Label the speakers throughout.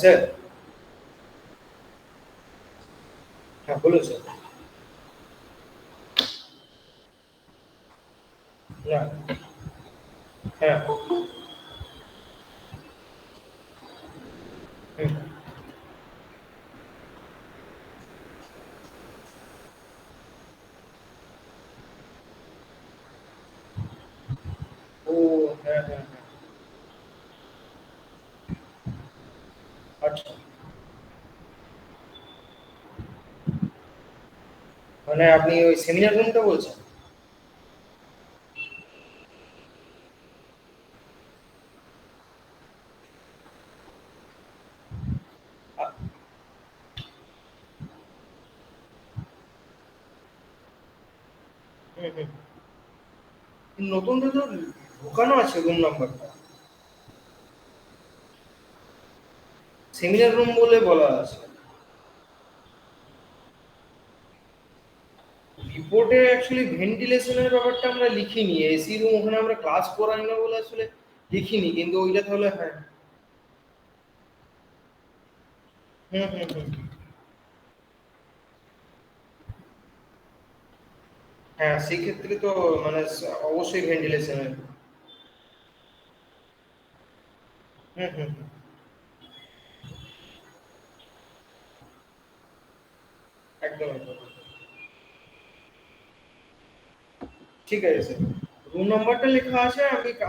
Speaker 1: Sir. হ্যাঁ বলুন sir. না। হ্যাঁ। হুম। ও হ্যাঁ হ্যাঁ হ্যাঁ। আচ্ছা, মানে আপনি ওই সেমিনার রুমটা বলছেন? আ- হুম হুম। নতুন তো ঢোকানো আছে রুম নাম্বারটা, সেমিনার রুম বলে বলা আছে। রিপোর্টে অ্যাকচুয়ালি ভেন্টিলেশনের ব্যাপারটা আমরা লিখিনি, এসি রুম ওখানে আমরা ক্লাস করাই না বলে আসলে লিখিনি, কিন্তু ওইটা তাহলে হ্যাঁ। হুম হুম হুম। হ্যাঁ সেক্ষেত্রে তো মানে অবশ্যই ভেন্টিলেশনের। হুম হুম হুম। একদম একদম। ঠিক আছে স্যার, রুম নাম্বারটা লেখা আছে,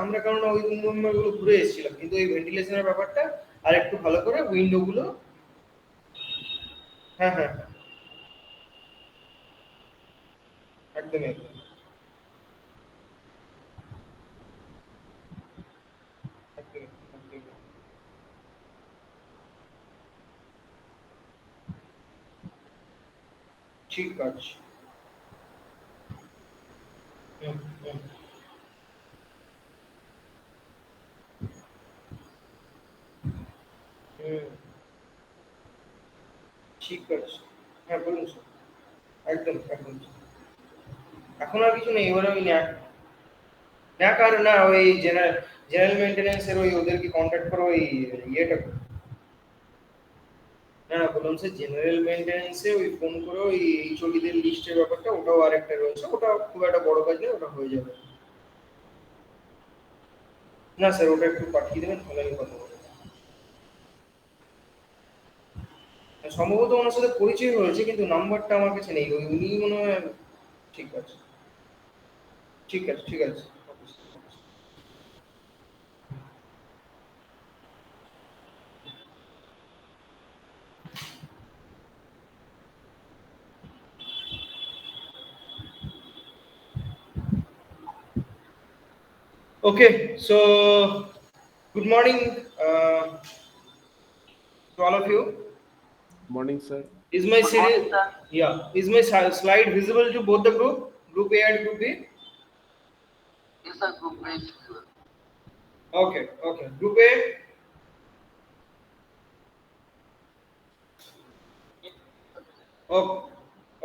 Speaker 1: আমরা কারণ ওই রুম নাম্বারগুলো ঘুরে এসেছিলাম, কিন্তু এই ভেন্টিলেশনের ব্যাপারটা আর একটু ভালো করে উইন্ডো গুলো। হ্যাঁ হ্যাঁ হ্যাঁ। একদম একদম। একদম একদম। ঠিক আছে। হুম হুম হুম। ঠিক আছে। হ্যাঁ বলুন স্যার। একদম একদম। এখন আর কিছু নেই, এবারে ওই ন্যাক, ন্যাক আর না ওই জেনারেল, জেনারেল মেনটেন্যান্সের ওই ওদেরকে কন্ট্যাক্ট করো ওই ইয়েটা। না না বললাম স্যার, জেনারেল মেনটেন্যান্সে ওই ফোন করে ওই এইচওডিদের লিস্টের ব্যাপারটা, ওটাও আরেকটা রয়েছে, ওটা খুব একটা বড় কাজ নেই, ওটা হয়ে যাবে। না স্যার, ওটা একটু পাঠিয়ে দেবেন তাহলে আমি কথা বলবো। সম্ভবত ওনার সাথে পরিচয় হয়েছে, কিন্তু নাম্বারটা আমার কাছে নেই, ওই উনি মনে হয়। ঠিক আছে। ঠিক আছে ঠিক আছে। Okay, so good morning to all of you.
Speaker 2: Morning, sir.
Speaker 1: Is my series, yeah, is my slide visible to both the group A and group B?
Speaker 3: Yes, sir, group A is visible.
Speaker 1: Okay, okay. Group A. Oh,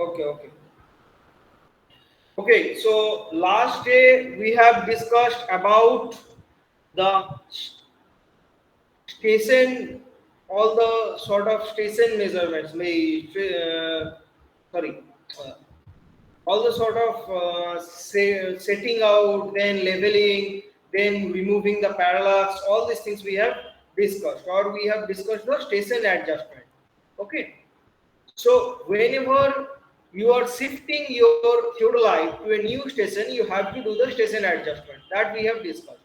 Speaker 1: okay, okay. Okay, so last day we have discussed about the station, all the sort of station measurements, sorry, uh, all the sort of setting out, then leveling, then removing the parallax, all these things we have discussed, or we have discussed the station adjustment. Okay, so whenever you are shifting your theodolite to a new station, you have to do the station adjustment that we have discussed.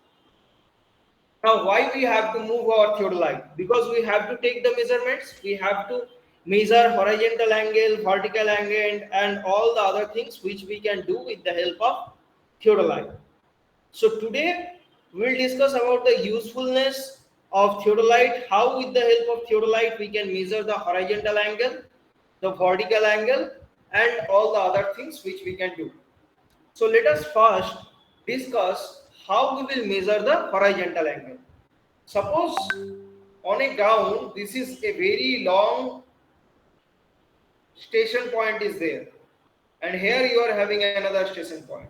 Speaker 1: Now, why we have to move our theodolite? Because we have to take the measurements. We have to measure horizontal angle, vertical angle, and all the other things which we can do with the help of theodolite. So today we will discuss about the usefulness of theodolite. How, with the help of theodolite, we can measure the horizontal angle, the vertical angle, and all the other things which we can do. So let us first discuss how we will measure the horizontal angle. Suppose on a ground, this is a very long station point is there, and here you are having another station point,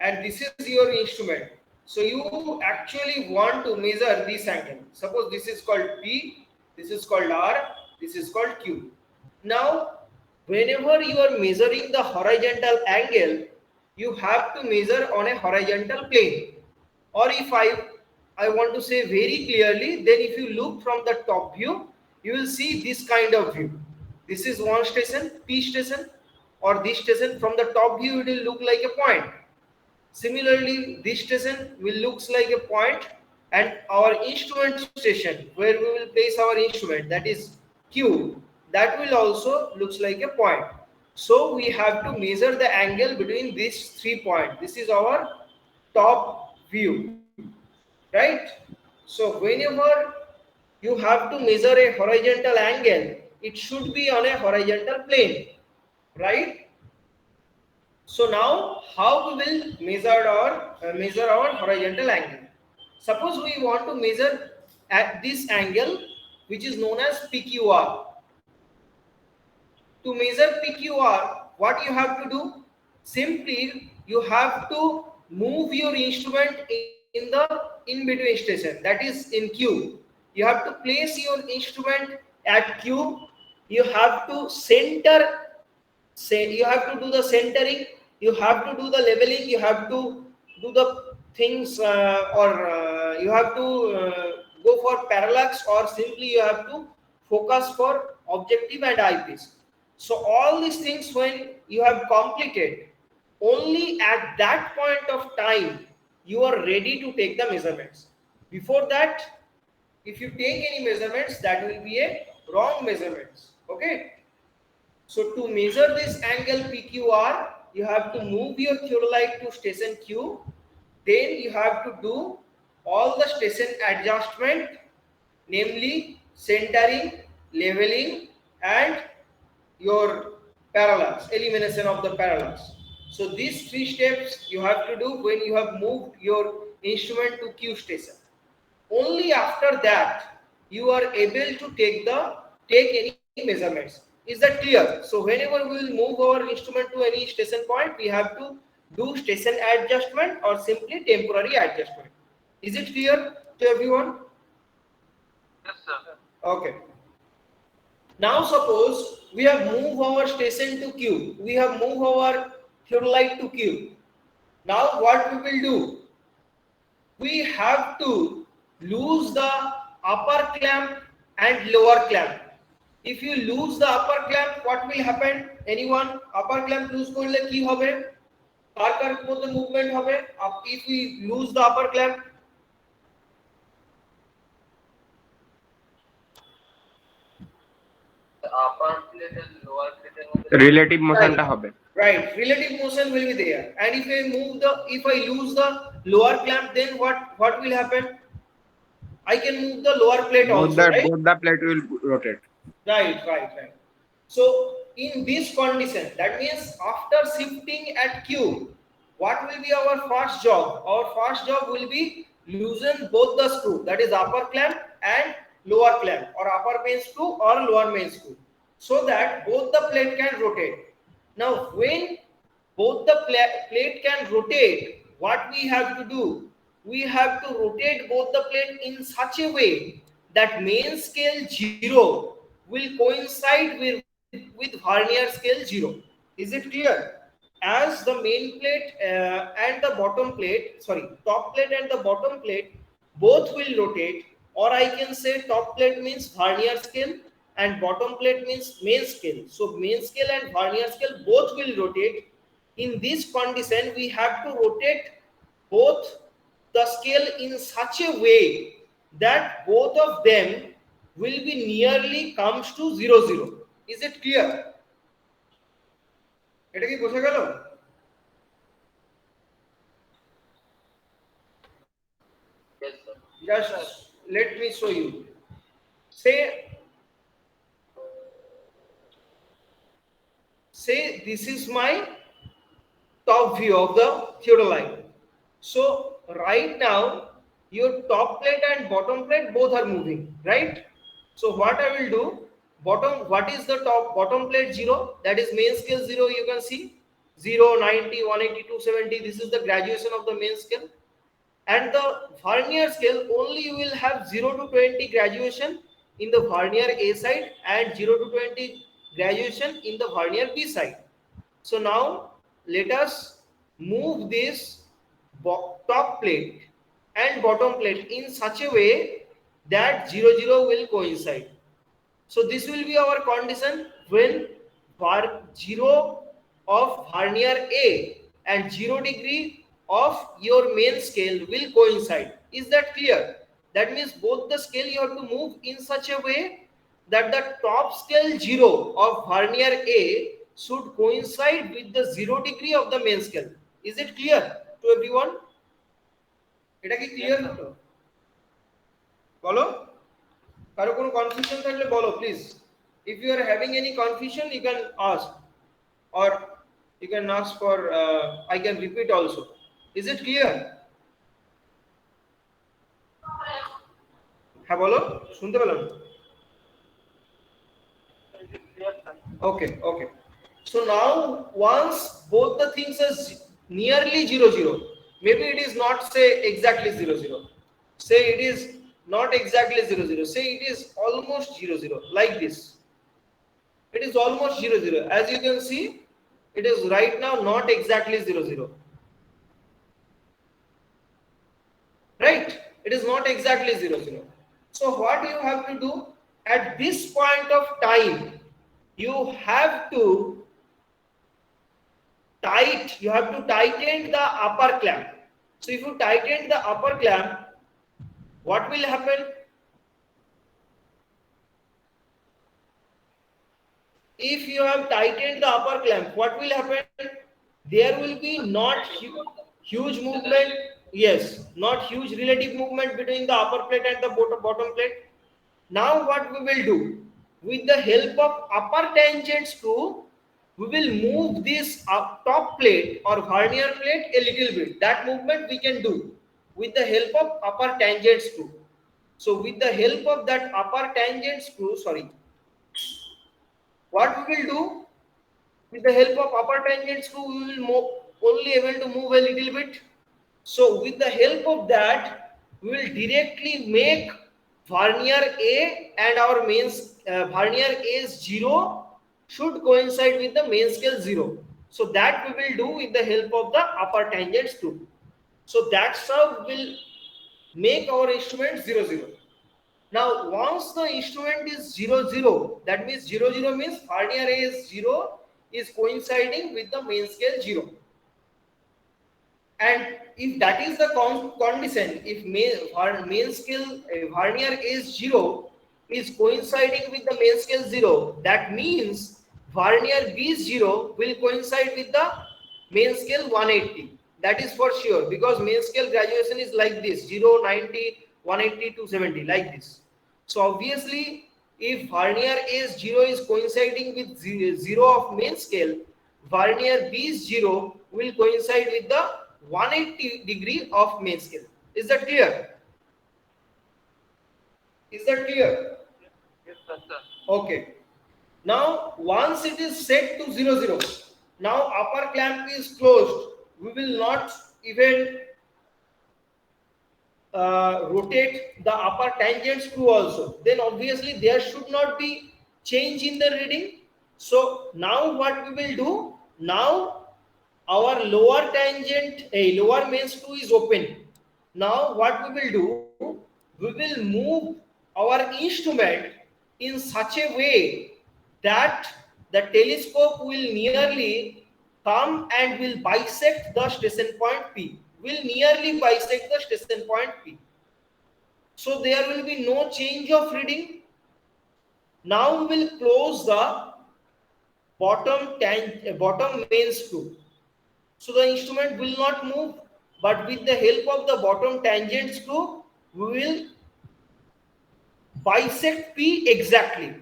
Speaker 1: and this is your instrument. So you actually want to measure this angle. Suppose this is called P, This is called R, this is called Q. Now, whenever you are measuring the horizontal angle, you have to measure on a horizontal plane. Or if I want to say very clearly, then if you look from the top view, you will see this kind of view. This is one station, P station, or this station. From the top view, it will look like a point. Similarly, this station will looks like a point, and our instrument station where we will place our instrument, that is Q, that will also looks like a point. So we have to measure the angle between these 3 points. This is our top view, right? So whenever you have to measure a horizontal angle, it should be on a horizontal plane, right? So now, how we will measure our horizontal angle? Suppose we want to measure at this angle, which is known as PQR. To measure PQR, what you have to do? Simply, you have to move your instrument in between station. That is in Q. You have to place your instrument at Q. You have to you have to do the centering, you have to do the leveling, you have to do the things, or you have to go for parallax, or simply you have to focus for objective and eyepiece. So all these things, when you have completed, only at that point of time you are ready to take the measurements. Before that, if you take any measurements, that will be a wrong measurements. Okay. So to measure this angle PQR, you have to move your theodolite to station Q. Then you have to do all the station adjustment, namely centering, leveling, and your parallax, elimination of the parallax. So these 3 steps you have to do when you have moved your instrument to Q station. Only after that you are able to take any measurements. Is that clear? So whenever we will move our instrument to any station point, we have to do station adjustment or simply temporary adjustment. Is it clear to everyone?
Speaker 3: Yes, sir.
Speaker 1: Okay. Now suppose we have moved our station to Q. We have moved our theodolite to Q. Now what we will do? We have to lose the upper clamp and lower clamp. If you lose the upper clamp, what will happen? Anyone? Upper clamp lose করলে কি হবে? কার কার মধ্যে movement হবে? If we lose the upper clamp,
Speaker 3: The upper plate and lower plate
Speaker 2: relative মোশনটা হবে।
Speaker 1: right, relative motion will be there. And if I lose the lower clamp, then what will happen? I can move the lower plate also, right?
Speaker 2: Both the plate will rotate.
Speaker 1: Right. So in this condition, that means after shifting at Q, what will be our first job? Our first job will be loosen both the screw, that is upper clamp and lower clamp, or upper main screw or lower main screw, so that both the plate can rotate. Now when both the plate can rotate, what we have to do? We have to rotate both the plate in such a way that main scale 0 will coincide with vernier scale 0. Is it clear? As the main plate and the bottom plate, top plate and the bottom plate both will rotate, or I can say top plate means vernier scale and bottom plate means main scale. So main scale and vernier scale both will rotate. In this condition, we have to rotate both the scale in such a way that both of them will be nearly comes to 0. Is it clear? এটা কি বোঝা গেল?
Speaker 3: Yes, sir.
Speaker 1: Just let me show you. Say this is my top view of the theodolite. So right now your top plate and bottom plate both are moving, right? So what I will do, what is the bottom plate 0? That is main scale 0. You can see 0, 90, 180, 270. This is the graduation of the main scale. And the vernier scale, only you will have 0 to 20 graduation in the vernier A side and 0 to 20 graduation in the vernier B side. So now let us move this top plate and bottom plate in such a way that 0 0 will coincide. So this will be our condition when 0 of vernier A and 0 degree of your main scale will coincide. Is that clear? That means both the scale you have to move in such a way that the top scale 0 of vernier A should coincide with the 0 degree of the main scale. Is it clear to everyone? এটা কি clear হলো? বলো, কারো কোনো confusion থাকলে বলো please. If you are having any confusion, you can ask, or you can ask for I can repeat also. Is it clear? হ্যাঁ বলো, শুনতে পেলাম। Okay, okay. So now once both the things are nearly 0 0, maybe it is not say exactly 0 0, say it is not exactly 0 0, say it is almost 0 0, like this. It is almost 0 0. As you can see, it is right now not exactly 0 0. Right? It is not exactly 0 0. So what you have to do at this point of time, you have to tighten the upper clamp. So if you tighten the upper clamp, what will happen? If you have tightened the upper clamp, what will happen? There will be not huge movement. Yes, not huge relative movement between the upper plate and the bottom plate. Now what we will do? With the help of upper tangent screw, we will move this top plate or vernier plate a little bit. That movement we can do with the help of upper tangent screw. So with the help of that upper tangent screw, what we will do? With the help of upper tangent screw, we will only able to move a little bit. So with the help of that, we will directly make vernier A and our main vernier A's 0 should coincide with the main scale 0. So that we will do with the help of the upper tangent screw. So that's how we will make our instrument 0 0. Now once the instrument is 0 0, that means 0 0 means vernier A's 0 is coinciding with the main scale 0. And if that is the condition, if main scale vernier is 0 is coinciding with the main scale 0, that means vernier B 0 will coincide with the main scale 180. That is for sure, because main scale graduation is like this: 0, 90, 180, 270, like this. So obviously, if vernier A's 0 is coinciding with 0 of main scale, vernier B's 0 will coincide with the 180 degree of main scale. Is that clear? Is that clear?
Speaker 3: Yes, sir.
Speaker 1: Okay. Now once it is set to 0 0, now upper clamp is closed. We will not even rotate the upper tangent screw also. Then obviously there should not be change in the reading. So now what we will do? Now our lower main screw is open. Now what we will do? We will move our instrument in such a way that the telescope will nearly come and will bisect the station point P. Will nearly bisect the station point P. So there will be no change of reading. Now we will close the bottom main screw. So the instrument will not move, but with the help of the bottom tangent screw, we will bisect P exactly.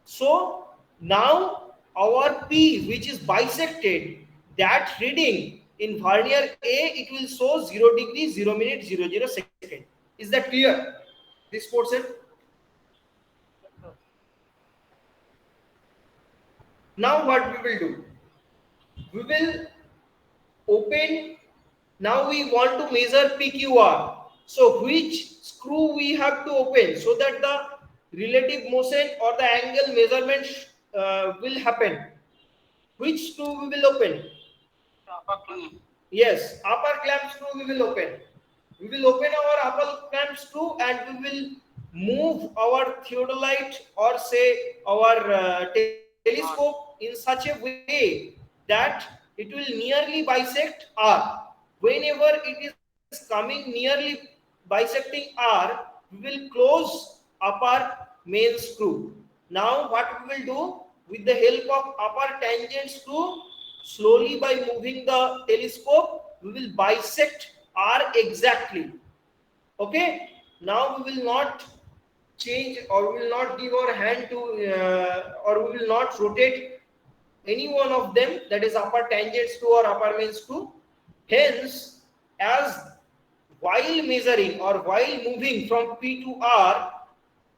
Speaker 1: So now our P, which is bisected, that reading in vernier A, it will show 0 degree, 0 minute, 0 0 second. Is that clear? This portion? Now what we will do? We will open. Now we want to measure PQR. So which screw we have to open so that the relative motion or the angle measurement will happen? Which screw we will open?
Speaker 3: Upper clamp.
Speaker 1: Yes, upper clamp screw we will open. We will open our upper clamp screw and we will move our theodolite or say our telescope in such a way that it will nearly bisect R. Whenever it is coming nearly bisecting R, we will close upper main screw. Now what we will do, with the help of upper tangent screw, slowly by moving the telescope, we will bisect R exactly. Okay, now we will not change or we will not give our hand to or we will not rotate any one of them, that is upper tangent screw or upper main screw. Hence, as while measuring or while moving from P to R,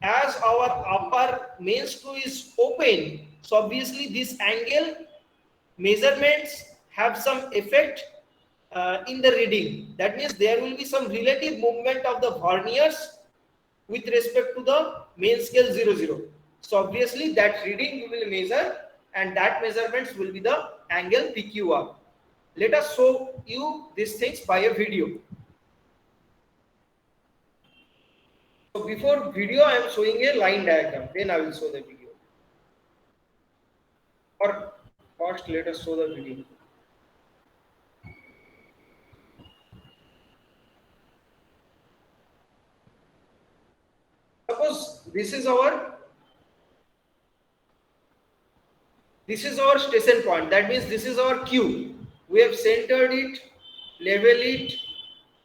Speaker 1: as our upper main screw is open, so obviously this angle measurements have some effect in the reading. That means there will be some relative movement of the verniers with respect to the main scale 00. So obviously that reading we will measure and that measurements will be the angle PQR. Let us show you these things by a video. So before video I am showing a line diagram, then I will show the video. Or first let us show the video. Suppose this is our station point. That means this is our Q. We have centered it, level it,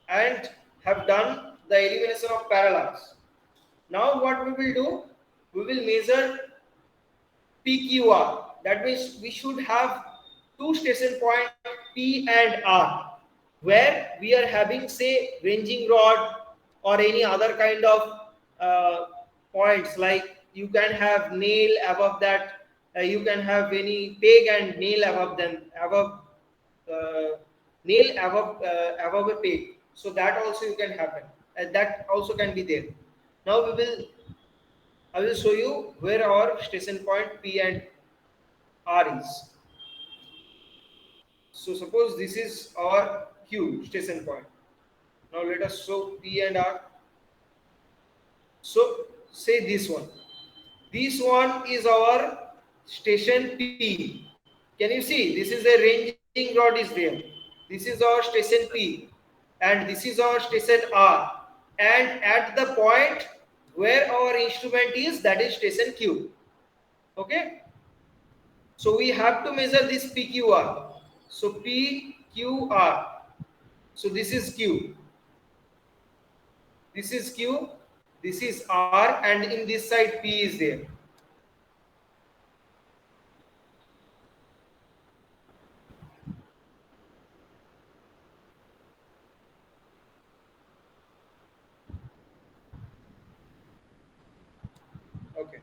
Speaker 1: and have done the elimination of parallax. Now what we will do? We will measure PQR. That means we should have two station points P and R, where we are having say ranging rod or any other kind of uh, points, like you can have nail above that, you can have any peg and nail above them, above nail above a peg. So that also you can happen. That also can be there. Now I will show you where our station point P and R is. So suppose this is our Q station point. Now let us show P and R. So say this one. This one is our station P. Can you see? This is a ranging rod is there. This is our station P and this is our station R. And at the point where our instrument is, that is station Q. Okay. So we have to measure this PQR. So PQR. So this is Q. This is Q. This is R, and in this side P is there. Okay.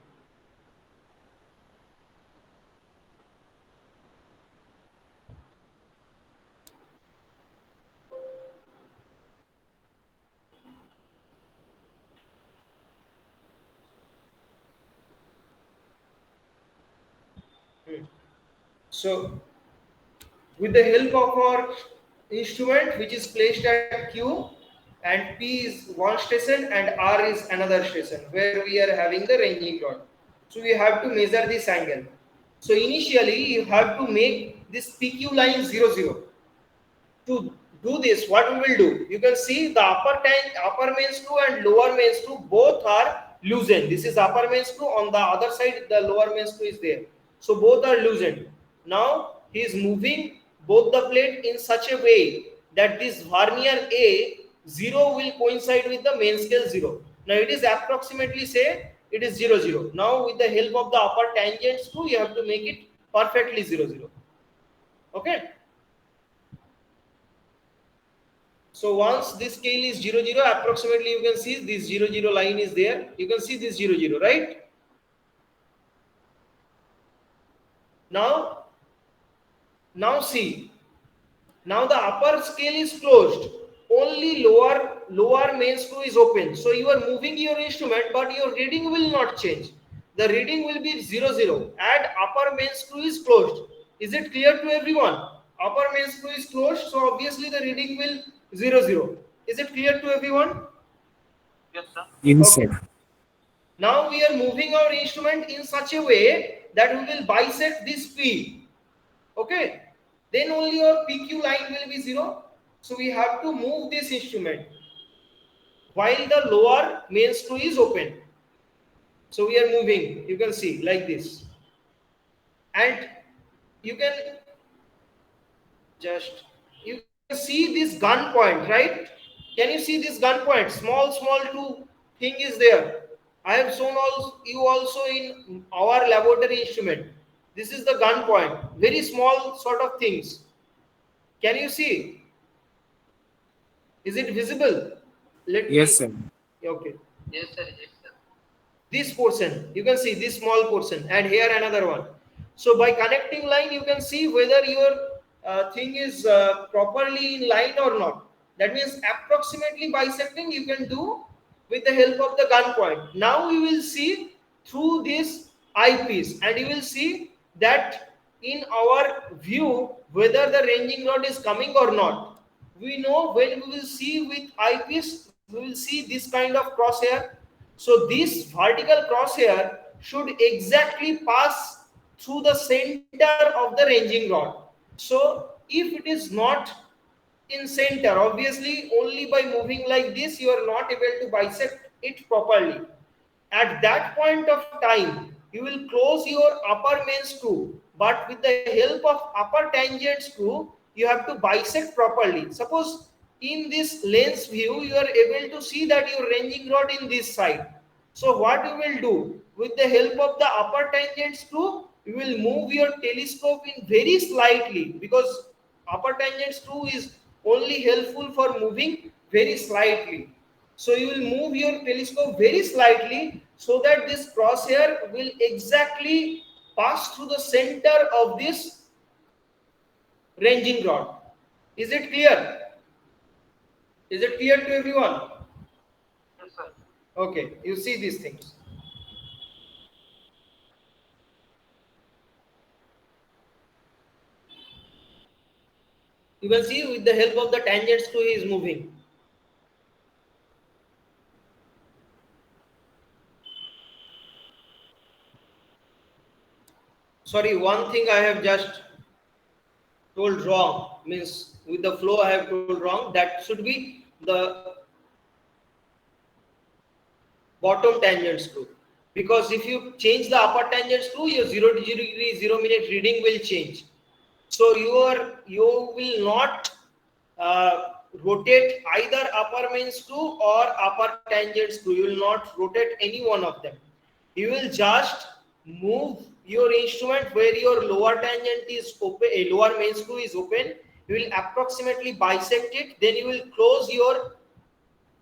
Speaker 1: So with the help of our instrument, which is placed at Q, and P is one station and R is another station where we are having the ranging rod. So we have to measure this angle. So initially you have to make this PQ line 00. To do this, what we will do? You can see the upper main screw and lower main screw both are loosened. This is upper main screw. On the other side, the lower main screw is there. So both are loosened. Now he is moving both the plate in such a way that this vernier A 0 will coincide with the main scale 0. Now it is approximately say it is 00. Now with the help of the upper tangent screw, you have to make it perfectly 00. Okay. So once this scale is 00, approximately you can see this 00 line is there. You can see this 00, right? Now see. Now the upper scale is closed. Only lower lower main screw is open. So you are moving your instrument, but your reading will not change. The reading will be 0 0, and upper main screw is closed. Is it clear to everyone? Upper main screw is closed, so obviously the reading will 0 0. Is it clear to everyone?
Speaker 3: Yes, sir.
Speaker 2: Yes,
Speaker 1: Okay.
Speaker 2: sir.
Speaker 1: Now we are moving our instrument in such a way that we will bisect this P. Okay. Then only your PQ line will be 0. So we have to move this instrument while the lower main screw is open. So we are moving, you can see like this. And you can just, you can see this gun point, right? Can you see this gun point? Small two thing is there. I have shown you also in our laboratory instrument. This is the gun point. Very small sort of things. Can you see? Is it visible? Let
Speaker 2: Yes,
Speaker 1: me.
Speaker 2: sir.
Speaker 1: Okay.
Speaker 3: Yes, sir. Yes, sir.
Speaker 1: This portion, you can see this small portion, and here another one. So by connecting line, you can see whether your thing is properly in line or not. That means approximately bisecting you can do with the help of the gun point. Now we will see through this eyepiece, and you will see that in our view whether the ranging rod is coming or not. We know when we will see with eyepiece, we will see this kind of crosshair. So this vertical crosshair should exactly pass through the center of the ranging rod. So if it is not in center, obviously only by moving like this you are not able to bisect it properly. At that point of time, you will close your upper main screw, but with the help of upper tangent screw, you have to bisect properly. Suppose in this lens view, you are able to see that your ranging rod in this side. So what you will do, with the help of the upper tangent screw, you will move your telescope in very slightly, because upper tangent screw is only helpful for moving very slightly. So you will move your telescope very slightly so that this crosshair will exactly pass through the center of this ranging rod. Is it clear? Is it clear to everyone?
Speaker 3: Yes, sir.
Speaker 1: Okay, you see these things. You can see with the help of the tangent screw he is moving. Sorry, one thing I have just told wrong, means with the flow I have told wrong. That should be the bottom tangent screw, because if you change the upper tangent screw, your 0 degree 0 minute reading will change. So you will not rotate either upper main screw or upper tangent screw. You will not rotate any one of them. You will just move your instrument where your lower tangent is open, a lower main screw is open. You will approximately bisect it. Then you will close your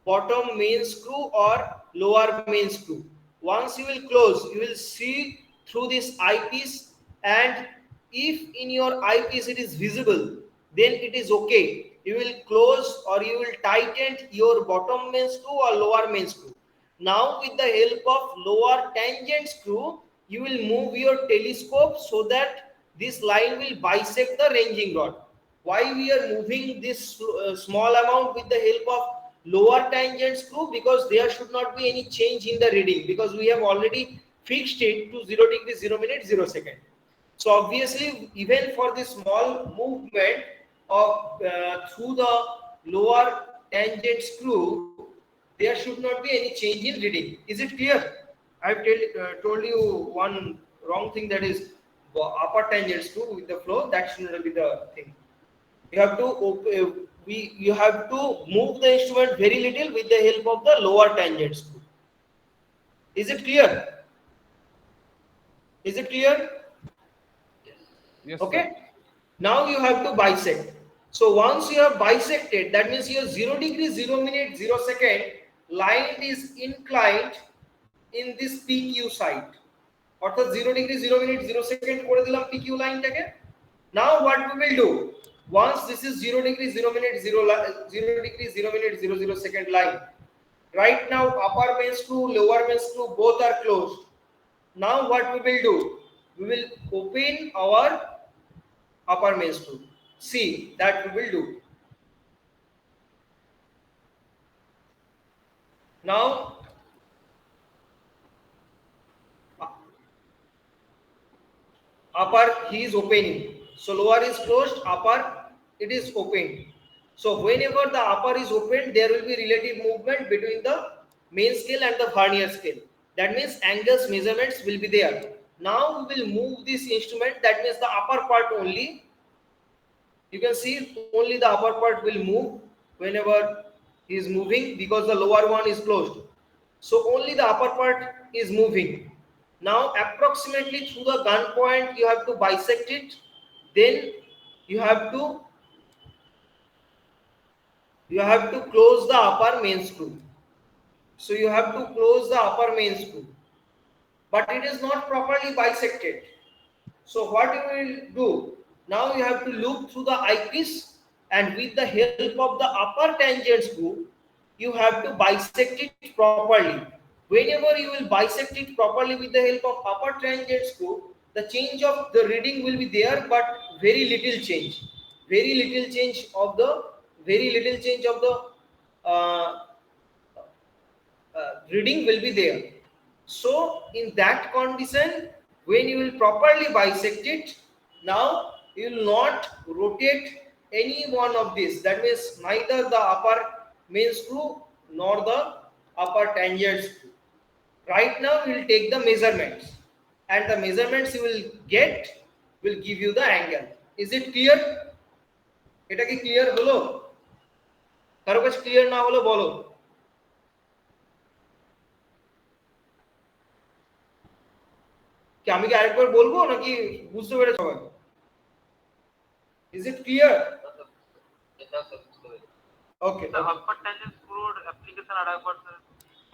Speaker 1: bottom main screw or lower main screw. Once you will close, you will see through this eyepiece, and if in your eyepiece it is visible, then it is okay. You will close or you will tighten your bottom main screw or lower main screw. Now with the help of lower tangent screw, you will move your telescope so that this line will bisect the ranging rod. Why we are moving this small amount with the help of lower tangent screw? Because there should not be any change in the reading, because we have already fixed it to 0 degree 0 minute 0 second. So obviously even for this small movement of through the lower tangent screw, there should not be any change in reading. Is it clear? I have told you one wrong thing, that is upper tangent screw with the flow. That should not be the thing. You have to you have to move the instrument very little with the help of the lower tangent screw. Is it clear? Is it clear?
Speaker 2: Yes,
Speaker 1: Okay.
Speaker 2: sir.
Speaker 1: Now you have to bisect. So once you have bisected, that means your 0 degree 0 minute 0 second line is inclined in this PQ side. অর্থাৎ 0 degree 0 minute 0 second করে দিলাম PQ লাইনটাকে. Now what we will do? Once this is 0 degree 0 minute 0 degree 0 minute 00 second line. Right now upper main screw, lower main screw both are closed. Now what we will do? We will open our upper main screw. See that we will do. Now upper he is opening. So lower is closed, upper it is opened. So whenever the upper is opened, there will be relative movement between the main scale and the vernier scale. That means angles measurements will be there. Now we will move this instrument. That means the upper part only. You can see only the upper part will move whenever he is moving because the lower one is closed. So only the upper part is moving. Now approximately through the gun point you have to bisect it. Then you have to close the upper main screw. So you have to close the upper main screw. But it is not properly bisected. So what you will do? Now you have to look through the eyepiece and with the help of the upper tangent screw, you have to bisect it properly. Whenever you will bisect it properly with the help of upper tangent screw, the change of the reading will be there, but very little change. Very little change of the uh, reading will be there. So in that condition, when you will properly bisect it, now you will not rotate any one of these. That means neither the upper main screw nor the upper tangent screw. Right now we will take the measurements, and the measurements you will get will give you the angle. Is it clear? এটা কি clear হলো? কারো কাছে clear না হলো বলো। কি আমি কি আরেকবার বলবো নাকি বুঝতে পেরে সবাই? Is it clear? Okay.
Speaker 3: The upper tangent screw application আরেকবার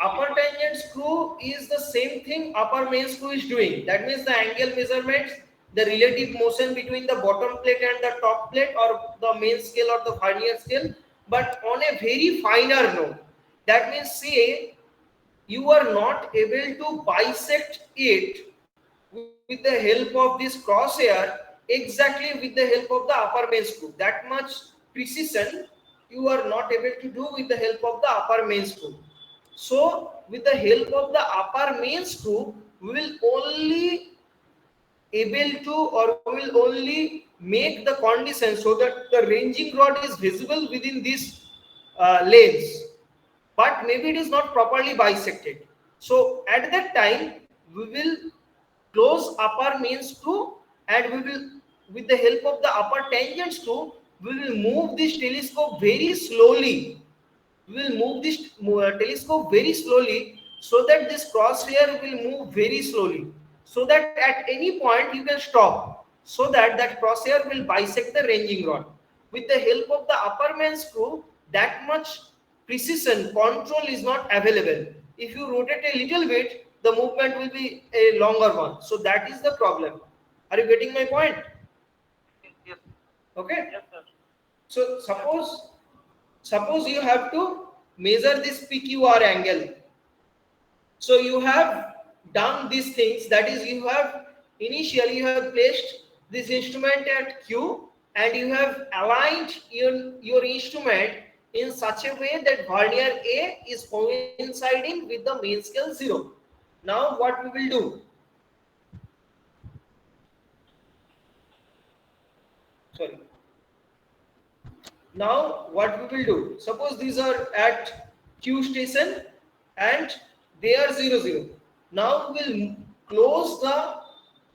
Speaker 1: Upper tangent screw is the same thing upper main screw is doing. That means the angle measurements, the relative motion between the bottom plate and the top plate or the main scale or the vernier scale, but on a very finer note. That means say you are not able to bisect it with the help of this crosshair exactly with the help of the upper main screw. That much precision you are not able to do with the help of the upper main screw. So with the help of the upper main screw, we will only able to or will only make the condition so that the ranging rod is visible within this lanes, but maybe it is not properly bisected. So at that time we will close upper main screw and we will with the help of the upper tangent screw we will move this telescope very slowly. We will move this telescope very slowly so that this crosshair will move very slowly, so that at any point you can stop, so that that crosshair will bisect the ranging rod. With the help of the upper main screw, that much precision control is not available. If you rotate a little bit, the movement will be a longer one. So that is the problem. Are you getting my point?
Speaker 3: Yes.
Speaker 1: Okay.
Speaker 3: Yes, sir.
Speaker 1: So suppose you have to measure this PQR angle. So you have done these things, that is you have initially you have placed this instrument at Q and you have aligned your instrument in such a way that vernier A is coinciding with the main scale 0. Now what we will do? Sorry. Now what we will do? Suppose these are at Q station and they are 0 0. Now we will close the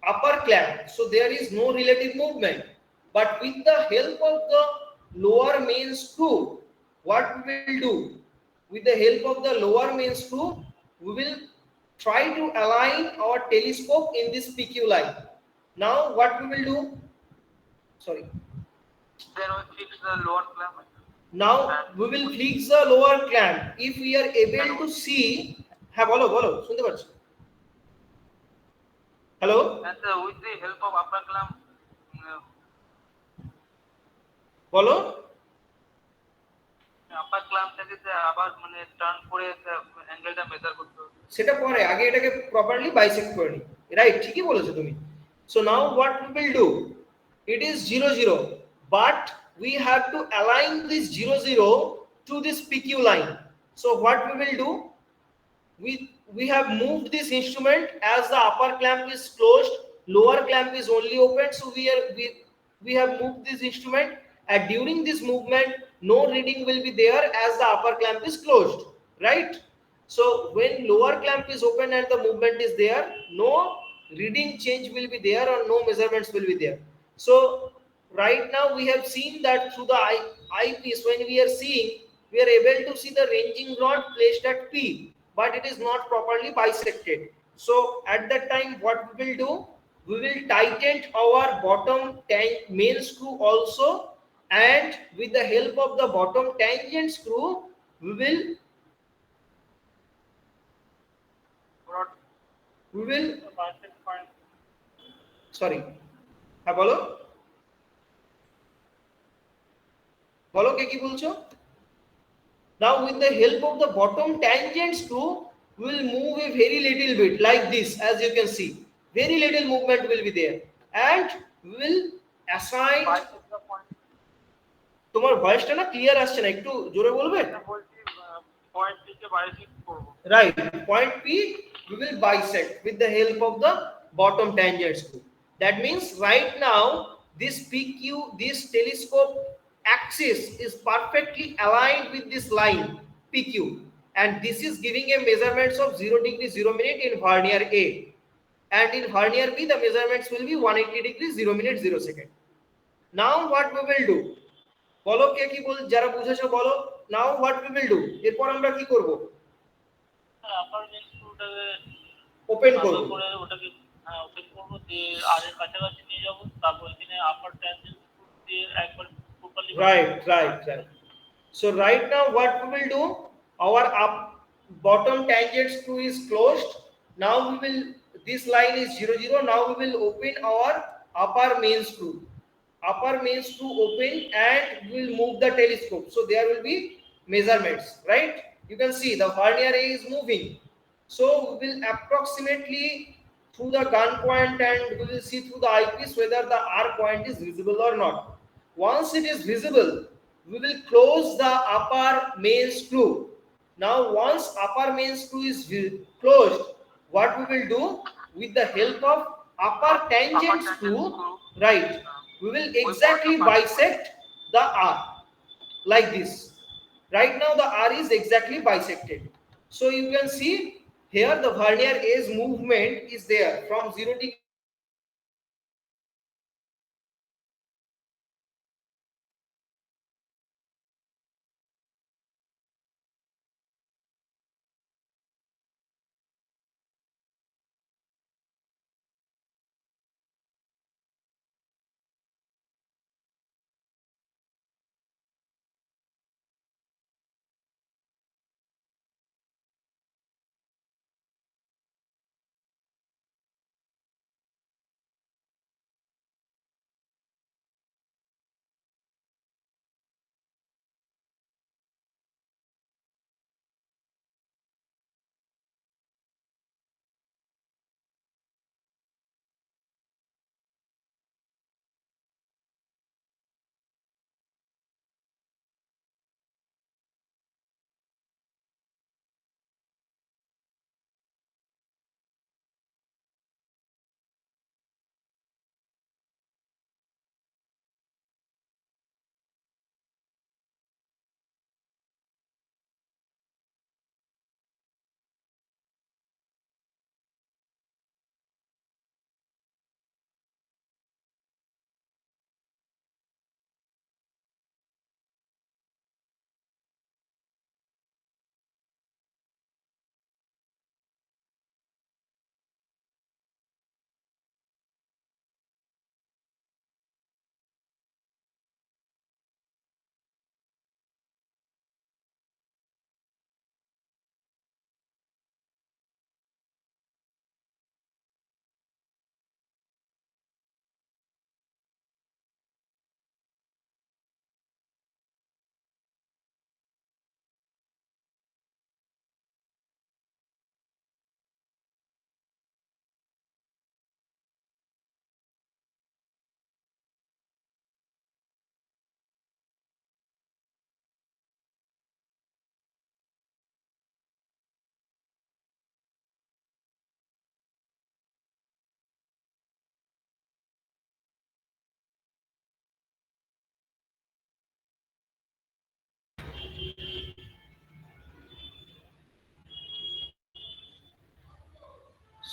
Speaker 1: upper clamp, so there is no relative movement. But with the help of the lower main screw, what we will do? With the help of the lower main screw, we will try to align our telescope in this PQ line. Now what we will do? Sorry.
Speaker 3: Then we fix the lower clamp.
Speaker 1: Now we will fix the lower clamp. If we are able to see, হ্যাঁ বলো বলো শুনতে পাচ্ছি। Hello
Speaker 3: And with the help of upper clamp,
Speaker 1: বলো।
Speaker 3: আপার clamp থেকে যে আবার মানে টার্ন করে অ্যাঙ্গেলটা মেজার করতে হবে।
Speaker 1: সেটা পরে, আগে এটাকে প্রপারলি বাইসেক্ট করে নি। রাইট, ঠিকই বলেছো তুমি। So now what we will do, it is 0 0, but we have to align this 0 0 to this PQ line. So what we will do, we have moved this instrument as the upper clamp is closed, lower clamp is only open. So we have moved this instrument, and during this movement no reading will be there as the upper clamp is closed, right? So when lower clamp is open and the movement is there, no reading change will be there or no measurements will be there. So right now we have seen that through the eyepiece, when we are seeing, we are able to see the ranging rod placed at P, but it is not properly bisected. So at that time what we will do, we will tighten our bottom main screw also, and with the help of the bottom tangent screw we will sorry, হ্যাঁ বলো, বলো কে কি বলছো। Now with the help of the bottom tangent screw, we will move a very little bit like this, as you can see. Very little movement will be there, and we will assign. তোমার ভয়েসটা না clear আসছে না, একটু জোরে বলবে।
Speaker 3: Point থেকে bisect করব।
Speaker 1: Right, point P we will bisect with the help of the bottom tangent screw. That means right now this PQ, this telescope axis is perfectly aligned with this line PQ, and this is giving a measurements of 0 degree 0 minute in vernier A, and in vernier B the measurements will be 180 degree 0 minute 0 second. Now what we will do, বলো কে কি বল, যারা বুঝেছো বলো। Now what we will do, এরপর আমরা কি করব,
Speaker 3: আপার main স্ক্রুটাকে
Speaker 1: open করব
Speaker 3: করে ওটাকে ওপেন করব, দিয়ে আর এর কাছাকাছি নিয়ে যাব, তারপর এখানে আপার ট্যানজেন্ট স্ক্রু দিয়ে একবার properly
Speaker 1: right. So right now what we will do, our up bottom tangent screw is closed. Now we will, this line is 0 0, now we will open our upper main screw, open, and we will move the telescope, so there will be measurements, right? You can see the vernier A is moving, so we will approximately through the gun point, and we will see through the eyepiece whether the R point is visible or not. Once it is visible, we will close the upper main screw. Now once upper main screw is closed, what we will do, with the help of upper tangent screw, right, we will exactly bisect the R like this. Right now the R is exactly bisected, so you can see here the vernier A's movement is there from 0 degree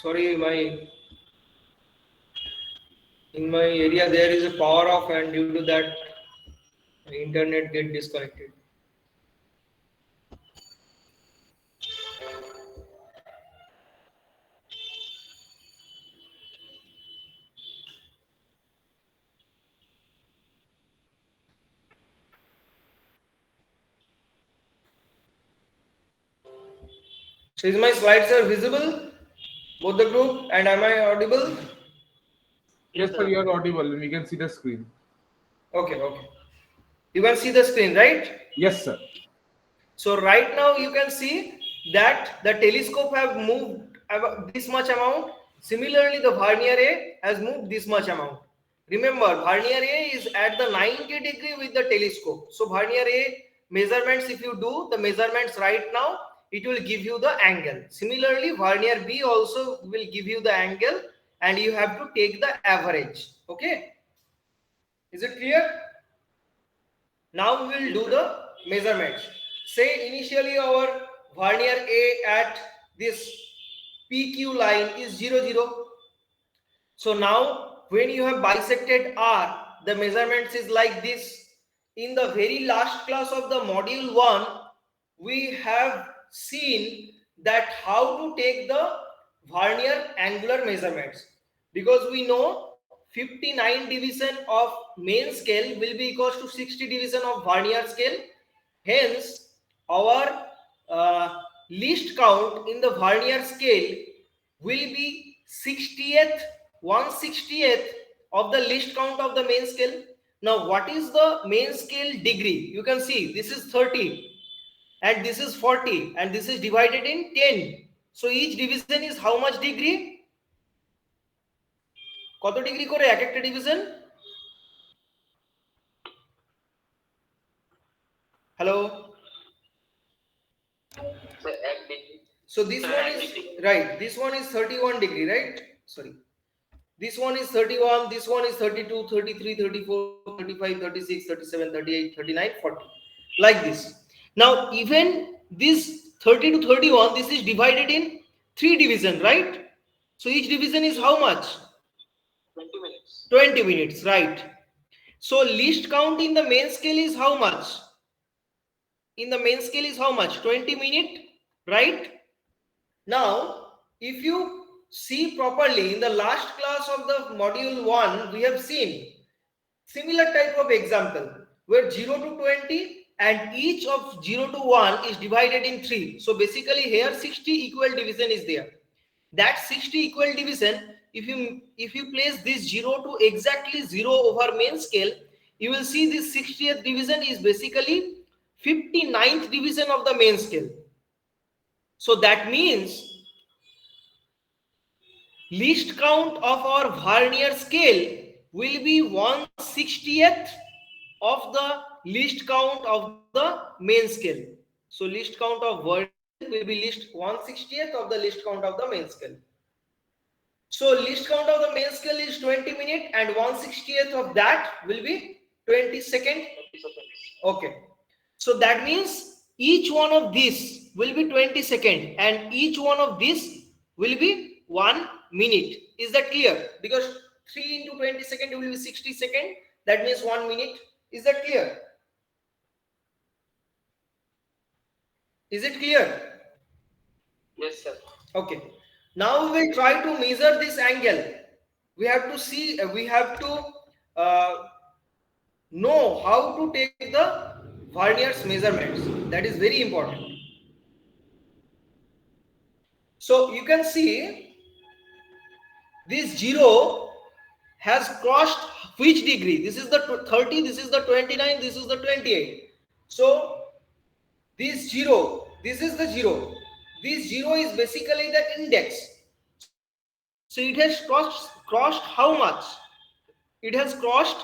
Speaker 1: Sorry, in my area there is a power off, and due to that, the internet get disconnected. So is my slides are visible, both the group, and am I audible?
Speaker 4: Yes, sir, you are audible. We can see the screen.
Speaker 1: Okay, okay. You can see the screen, right?
Speaker 4: Yes, sir.
Speaker 1: So right now you can see that the telescope have moved this much amount. Similarly, the Vernier A has moved this much amount. Remember, Vernier A is at the 90 degree with the telescope. So Vernier A measurements, if you do the measurements right now, it will give you the angle. Similarly, Vernier B also will give you the angle, and you have to take the average. Okay, is it clear? Now we will do the measurements. Say initially our Vernier A at this PQ line is 0, 0. So now when you have bisected R, the measurements is like this. In the very last class of the module 1, we have seen that how to take the Vernier angular measurements, because we know 59 division of main scale will be equals to 60 division of Vernier scale. Hence, our least count in the Vernier scale will be 60th, 1/60th of the least count of the main scale. Now, what is the main scale degree? You can see this is 30 and this is 40 and this is divided in 10. So each division is how much degree? কত degree করে এক একটা division? Hello. So this one is right. This one is 31 degree, right? Sorry. This one is 31, this one is 32, 33, 34, 35, 36, 37, 38, 39, 40. Like this. Now, even this 30 to 31, this is divided in 3 division, right? So each division is how much?
Speaker 3: 20 minutes.
Speaker 1: 20 minutes, right? So least count in the main scale is how much? In the main scale is how much? 20 minute, right? Now, if you see properly, in the last class of the module 1, we have seen similar type of example where 0 to 20 and each of 0 to 1 is divided in 3. So basically here 60 equal division is there. That 60 equal division, if you place this 0 to exactly 0 over main scale, you will see this 60th division is basically 59th division of the main scale. So that means least count of our Vernier scale will be 1/60th of the least count of the main scale. So least count of Vernier will be least 1/60th of the least count of the main scale. So least count of the main scale is 20 minutes and 1/60th of that will be 20 seconds. Okay. So that means each one of these will be 20 seconds and each one of these will be 1 minute. Is that clear? Because 3 into 20 seconds will be 60 seconds. That means 1 minute. Is that clear? Is it clear?
Speaker 3: Yes, sir.
Speaker 1: Okay. Now we will try to measure this angle. We have to see, we have to know how to take the Vernier's measurements. That is very important. So you can see this 0 has crossed which degree? This is the 30, this is the 29, this is the 28. So this 0, this is the 0. This 0 is basically the index. So it has crossed how much? It has crossed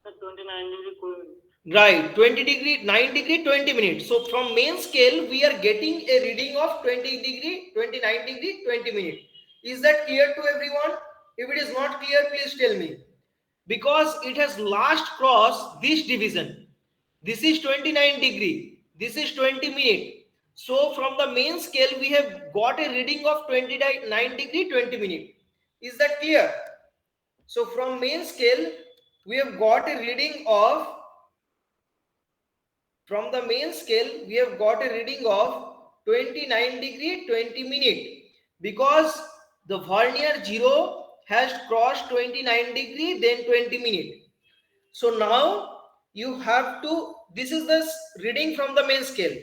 Speaker 3: 29 degree.
Speaker 1: Right, 20 degree, 9 degree, 20 minutes. So from main scale, we are getting a reading of 20 degree, 29 degree, 20 minutes. Is that clear to everyone? If it is not clear, please tell me. Because it has last crossed this division. This is 29 degree. This is 20 minutes. So from the main scale, we have got a reading of 29 degree 20 minute. Is that clear? So from main scale, we have got a reading of, from the main scale, we have got a reading of 29 degree 20 minute, because the vernier 0 has crossed 29 degree then 20 minute. So now you have to, this is the reading from the main scale.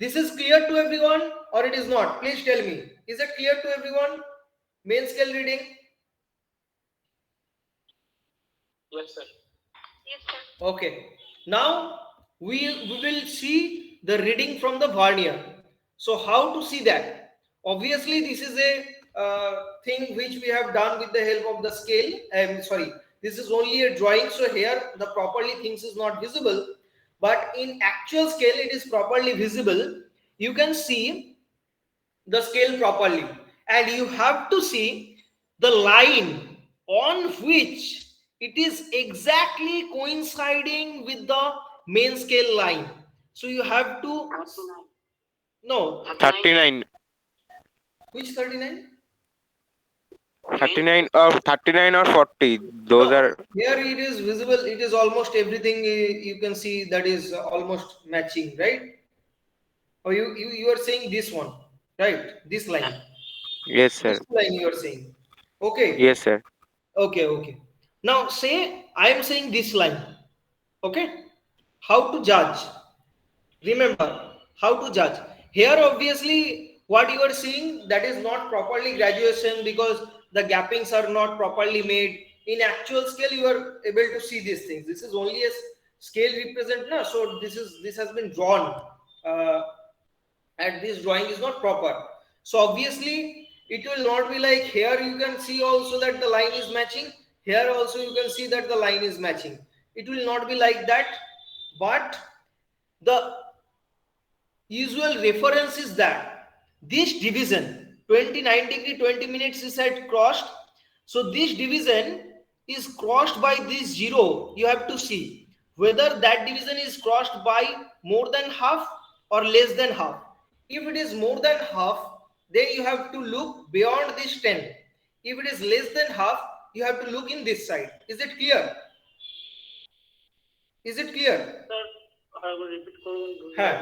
Speaker 1: This is clear to everyone or it is not? Please tell me. Is it clear to everyone? Main scale reading?
Speaker 3: Yes, sir.
Speaker 5: Yes, sir.
Speaker 1: Okay. Now we will see the reading from the vernier. So how to see that? Obviously, this is a thing which we have done with the help of the scale. Sorry, this is only a drawing. So here the properly things is not visible. But in actual scale, it is properly visible. You can see the scale properly. And you have to see the line on which it is exactly coinciding with the main scale line. So you have to,
Speaker 5: 39.
Speaker 1: no,
Speaker 2: 39.
Speaker 1: which 39?
Speaker 2: 39 or 40. Those
Speaker 1: No,
Speaker 2: are
Speaker 1: here it is visible. It is almost everything you can see that is almost matching, right? Or you are saying this one, right? This line.
Speaker 2: yes, sir.
Speaker 1: This line you are saying. Okay.
Speaker 2: Yes, sir.
Speaker 1: Okay. Now say I am saying this line. Okay. How to judge? Remember how to judge. Here obviously what you are seeing, that is not properly graduation, because the gappings are not properly made. In actual scale you are able to see these things. This is only a scale represent now. So this has been drawn and this drawing is not proper. So obviously it will not be like here you can see also that the line is matching. Here also you can see that the line is matching. It will not be like that. But the usual reference is that this division 29 degree 20 minutes is at crossed. So this division is crossed by this 0. You have to see whether that division is crossed by more than half or less than half. If it is more than half, then you have to look beyond this 10. If it is less than half, you have to look in this side. Is it clear? Is it clear?
Speaker 3: Sir, I will repeat করুন।
Speaker 1: হ্যাঁ,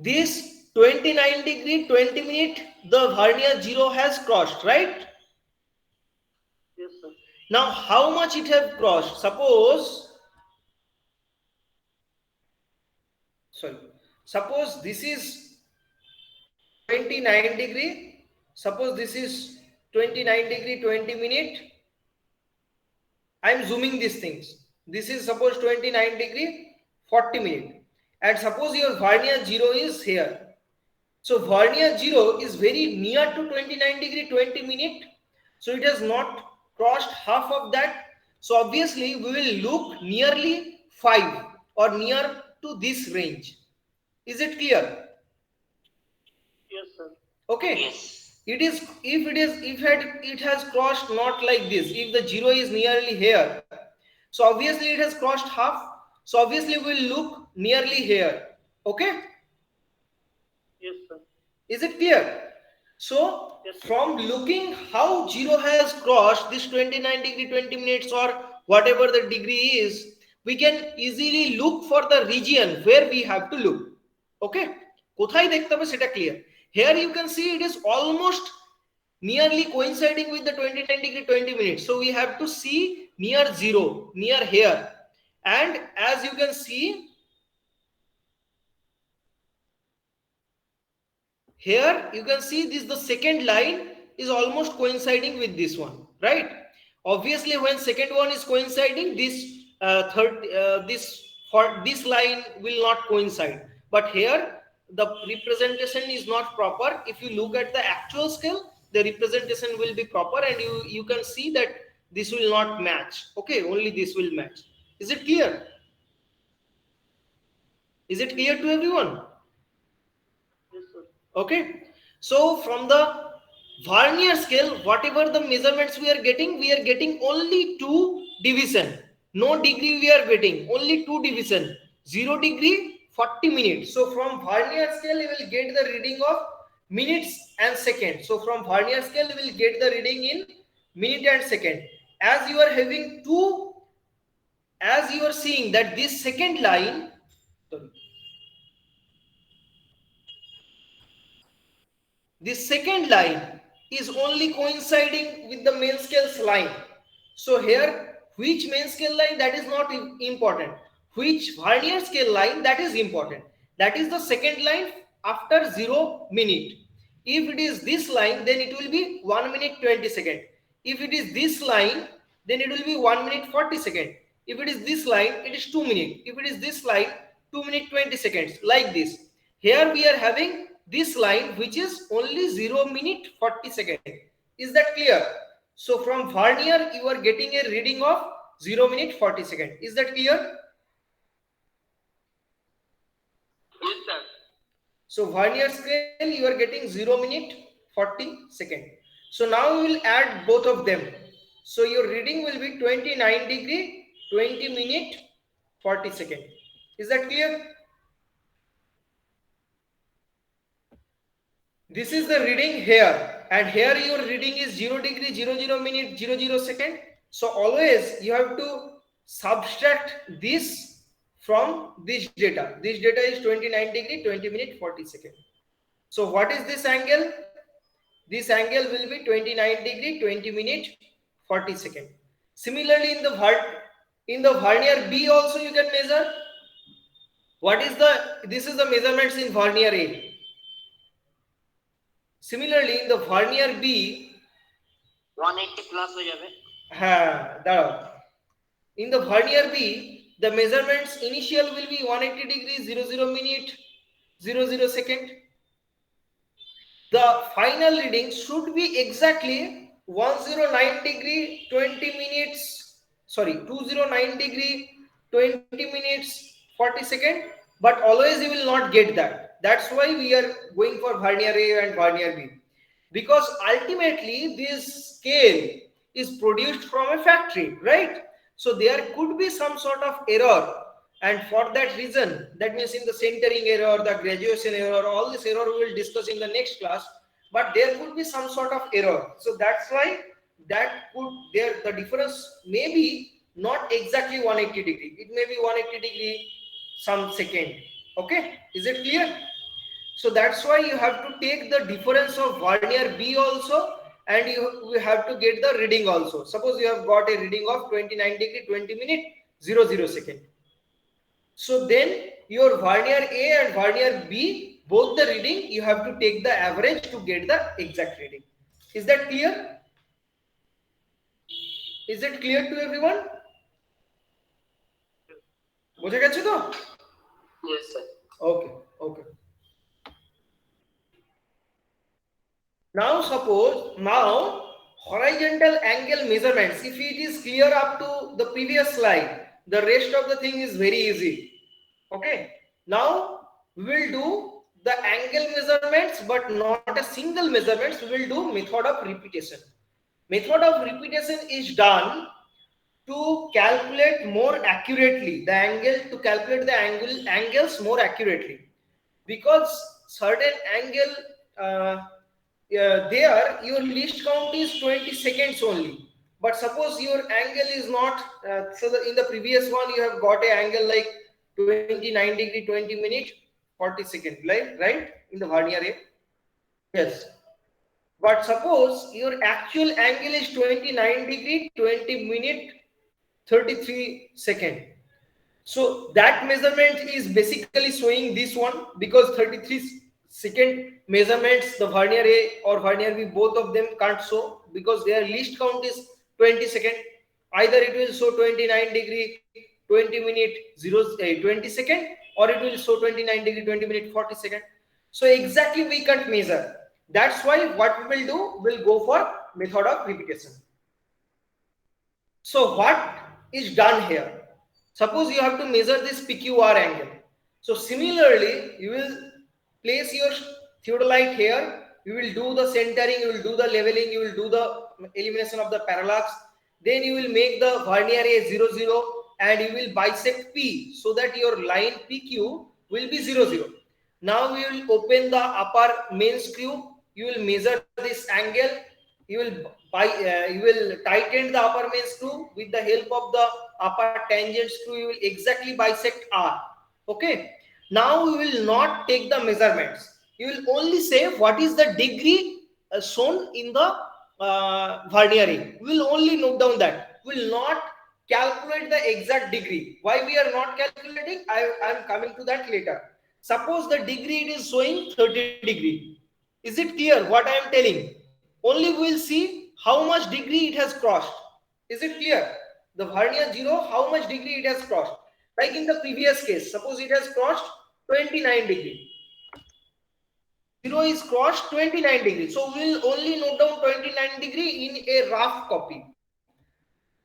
Speaker 1: this 29 degree 20 minute, the vernier 0 has crossed, right?
Speaker 3: Yes, sir.
Speaker 1: Now how much it have crossed? Suppose this is 29 degree, suppose this is 29 degree 20 minute. I am zooming these things. This is suppose 29 degree 40 minute, and suppose your vernier 0 is here. So vernier 0 is very near to 29 degree 20 minute. So it has not crossed half of that. So obviously we will look nearly 5 or near to this range. Is it clear?
Speaker 3: Yes, sir.
Speaker 1: Okay.
Speaker 5: Yes.
Speaker 1: It is, if it has crossed not like this, if the 0 is nearly here, so obviously it has crossed half. So obviously we will look nearly here. Okay.
Speaker 3: Yes, sir.
Speaker 1: Is it clear? So
Speaker 3: Yes, sir.
Speaker 1: from looking how 0 has crossed this 29 degree 20 minutes or whatever the degree is, we can easily look for the region where we have to look. Okay, কোথায় দেখতে হবে সেটা clear. Here you can see it is almost nearly coinciding with the 29 degree 20 minutes. So we have to see near 0, near here. And as you can see, here you can see this, the second line is almost coinciding with this one, right? Obviously when second one is coinciding, this line will not coincide. But here the representation is not proper. If you look at the actual scale, the representation will be proper, and you can see that this will not match. Okay, only this will match. Is it clear? Is it clear to everyone?
Speaker 3: Yes, sir.
Speaker 1: Okay, so from the vernier scale, whatever the measurements we are getting only 2 division. No degree we are getting, only 2 division, 0 degree, 40 minutes. So from vernier scale, you will get the reading of minutes and seconds. So from vernier scale, you will get the reading in minute and second. As you are having two, as you are seeing that this second line, this second line is only coinciding with the main scale's line. So here, which main scale line, that is not important. Which vernier scale line, that is important. That is the second line after 0 minute. If it is this line, then it will be 1 minute 20 seconds. If it is this line, then it will be 1 minute 40 seconds. If it is this line, it is 2 minutes. If it is this line, 2 minute 20 seconds, like this. Here we are having this line which is only 0 minute 40 seconds. Is that clear? So from vernier, you are getting a reading of 0 minute 40 seconds. Is that clear?
Speaker 3: Yes, sir.
Speaker 1: So vernier scale, you are getting 0 minute 40 seconds. So now we will add both of them. So your reading will be 29 degree 20 minute 40 seconds. Is that clear? This is the reading here, and here your reading is 0 degree 00 minute 00 second. So always you have to subtract this from this data. This data is 29 degree 20 minute 40 second. So what is this angle? This angle will be 29 degree 20 minute 40 second. Similarly, in the vernier B also you can measure. What is this is the measurements in vernier A. Similarly, in the vernier B,
Speaker 3: 180 plus हो जावे.
Speaker 1: In the vernier B, the measurements initial will be 180 degrees 00 minute 00 second. The final reading should be exactly 109 degree 20 minutes. Sorry, 209 degree 20 minutes 40 second. But always you will not get that. That's why we are going for vernier A and vernier B, because ultimately this scale is produced from a factory, right? So there could be some sort of error, and for that reason, that means in the centering error, the graduation error, all this error we will discuss in the next class, but there could be some sort of error. So that's why the difference may be not exactly 180 degree. It may be 180 degree some second. Okay, is it clear? So that's why you have to take the difference of vernier B also, and you have to get the reading also. Suppose you have got a reading of 29 degree 20 minute 00 second. So then your vernier A and vernier B, both the reading, you have to take the average to get the exact reading. Is that clear? Is it clear to everyone? বুঝে গেছো তো?
Speaker 3: Yes, sir.
Speaker 1: Okay. Now suppose horizontal angle measurements, if it is clear up to the previous slide, the rest of the thing is very easy. Okay. Now we will do the angle measurements, but not a single measurements. We will do method of repetition. Method of repetition is done to calculate more accurately the angle, to calculate the angles more accurately, because certain angle there your least count is 20 seconds only, but suppose your angle is not in the previous one you have got an angle like 29 degree 20 minute 40 second, right, in the vernier A. Yes, but suppose your actual angle is 29 degree 20 minute 33 second. So that measurement is basically showing this one, because 33 second measurements the vernier A or vernier B, both of them can't show, because their least count is 20 second. Either it will show 29 degree 20 minute 20 second, or it will show 29 degree 20 minute 40 second. So exactly we can't measure. That's why what we will do, we'll go for method of repetition. So what is done here? Suppose you have to measure this PQR angle. So similarly, you will place your theodolite here. You will do the centering, you will do the leveling, you will do the elimination of the parallax. Then you will make the vernier A 00, and you will bisect P, so that your line PQ will be 0, 0. Now we will open the upper main screw. You will measure this angle. You will tighten the upper main screw with the help of the upper tangent screw. You will exactly bisect R. Okay. Now we will not take the measurements. You will only say what is the degree shown in the vernier ring. We will only note down that. We will not calculate the exact degree. Why we are not calculating? I am coming to that later. Suppose the degree it is showing 30 degree. Is it clear what I am telling? Only we will see how much degree it has crossed. Is it clear? The vernier 0, how much degree it has crossed. Like in the previous case, suppose it has crossed 29 degree. 0 is crossed 29 degree. So we will only note down 29 degree in a rough copy.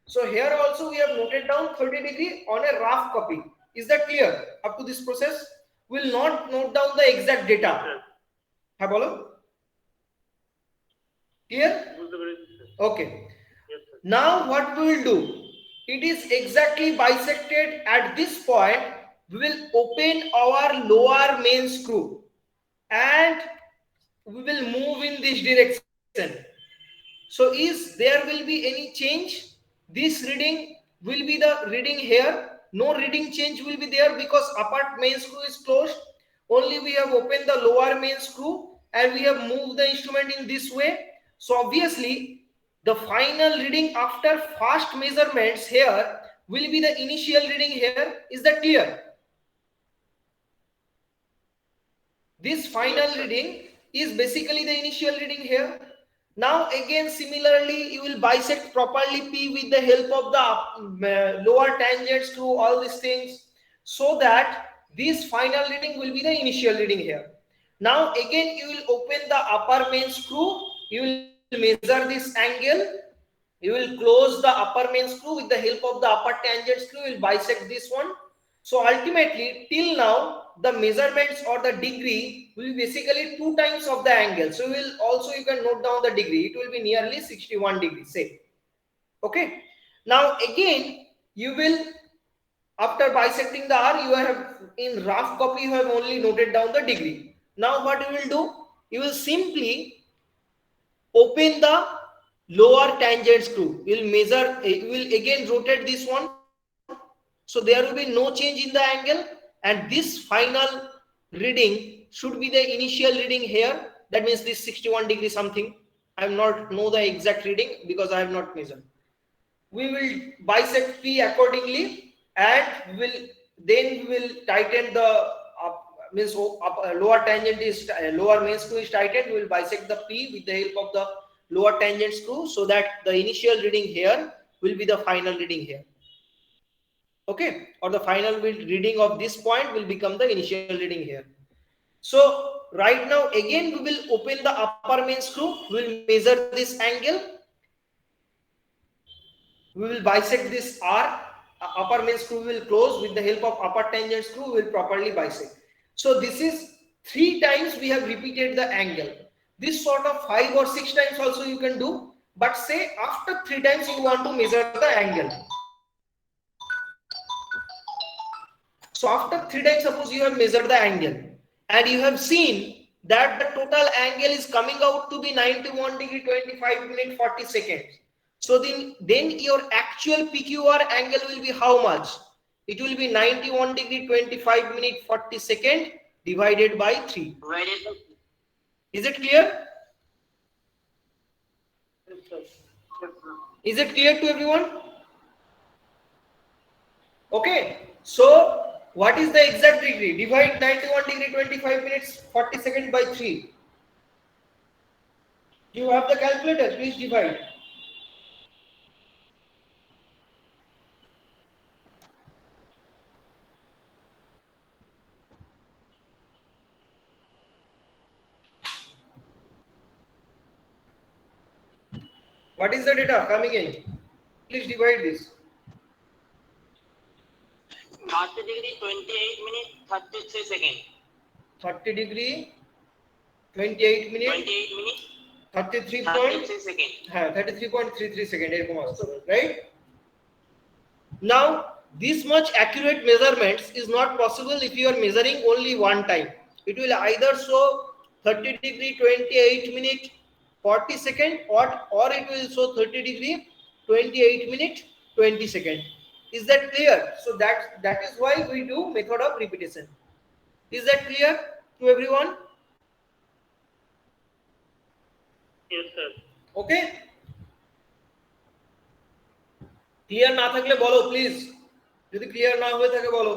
Speaker 1: So here also we have noted down 30 degree on a rough copy. Is that clear up to this process? We will not note down the exact data. Have bolo? Clear? Okay. Now what we will do? It is exactly bisected at this point. We will open our lower main screw and we will move in this direction. So is there will be any change? This reading will be the reading here. No reading change will be there because upper main screw is closed. Only we have opened the lower main screw and we have moved the instrument in this way. So obviously the final reading after first measurements here will be the initial reading here. Is that clear? This final reading is basically the initial reading here. Now again similarly you will bisect properly P with the help of the lower tangent screw, all these things, so that this final reading will be the initial reading here. Now again you will open the upper main screw, you will measure this angle, you will close the upper main screw with the help of the upper tangent screw, you will bisect this one. So ultimately till now the measurements or the degree will be basically 2 times of the angle. So you can note down the degree. It will be nearly 61 degrees, say. Okay. Now again you will, after bisecting the R, you have in rough copy you have only noted down the degree. Now what you will do? You will simply open the lower tangent screw. You will measure. You will again rotate this one. So there will be no change in the angle, and this final reading should be the initial reading here. That means this 61 degree something. I am not know the exact reading because I have not measured. We will bisect P accordingly, and we will tighten the lower tangent is lower main screw is tightened. We will bisect the P with the help of the lower tangent screw, so that the initial reading here will be the final reading here. Okay, or the final reading of this point will become the initial reading here. So right now again we will open the upper main screw, we will measure this angle, we will bisect this R, upper main screw will close with the help of upper tangent screw, we will properly bisect. So this is 3 times we have repeated the angle. This sort of 5 or 6 times also you can do, but say after 3 times you want to measure the angle. So after 3 times, suppose you have measured the angle and you have seen that the total angle is coming out to be 91 degree 25 minute 40 seconds. So then your actual PQR angle will be how much? It will be 91 degree 25 minute 40 second divided by 3. Is it clear? Is it clear to everyone? Okay. So what is the exact degree? Divide 91 degree 25 minutes 40 seconds by 3. You have the calculator, please divide. What is the data coming in? Please divide this.
Speaker 3: 30 degree 28 minutes 33 seconds.
Speaker 1: 30 degree 28 minutes 33 seconds. 33.33 seconds, right? Now this much accurate measurements is not possible if you are measuring only one time. It will either show 30 degree 28 minute 40 second, or it will show 30 degree 28 minute 20 second. Is that clear? So that is why we do method of repetition. Is that clear to everyone?
Speaker 3: Yes, sir.
Speaker 1: Okay, clear না থাকলে বলো please, যদি clear না হয়ে থাকে বলো।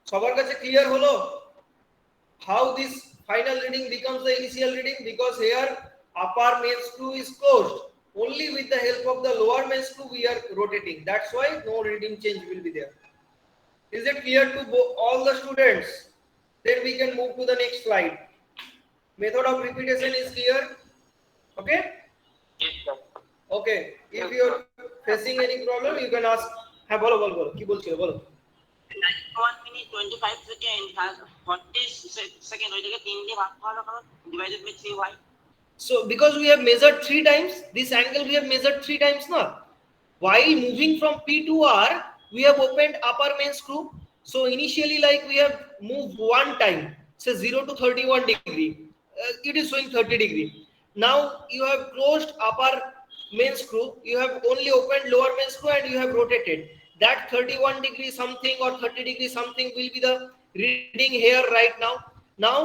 Speaker 1: সবার কাছে ক্লিয়ার হলো how this final reading becomes the initial reading? Because here upper main screw is closed, only with the help of the lower main screw we are rotating. That's why no reading change will be there. Is it clear to all the students? Then we can move to the next slide. Method of repetition is clear. Okay.
Speaker 3: Yes, sir.
Speaker 1: Okay, if you are facing any problem you can ask. হ্যাঁ বলো বলো বলো কি বলছিলে বলো।
Speaker 6: 91 minute 25 second 40 second ওইটাকে 3 দিয়ে ভাগ করা হলো divided by 3y.
Speaker 1: So because we have measured 3 times, this angle we have measured 3 times now. While moving from P to R, we have opened upper main screw. So initially like we have moved one time, say 0 to 31 degree. It is showing 30 degree. Now you have closed upper main screw, you have only opened lower main screw and you have rotated. That 31 degree something or 30 degree something will be the reading here right now. Now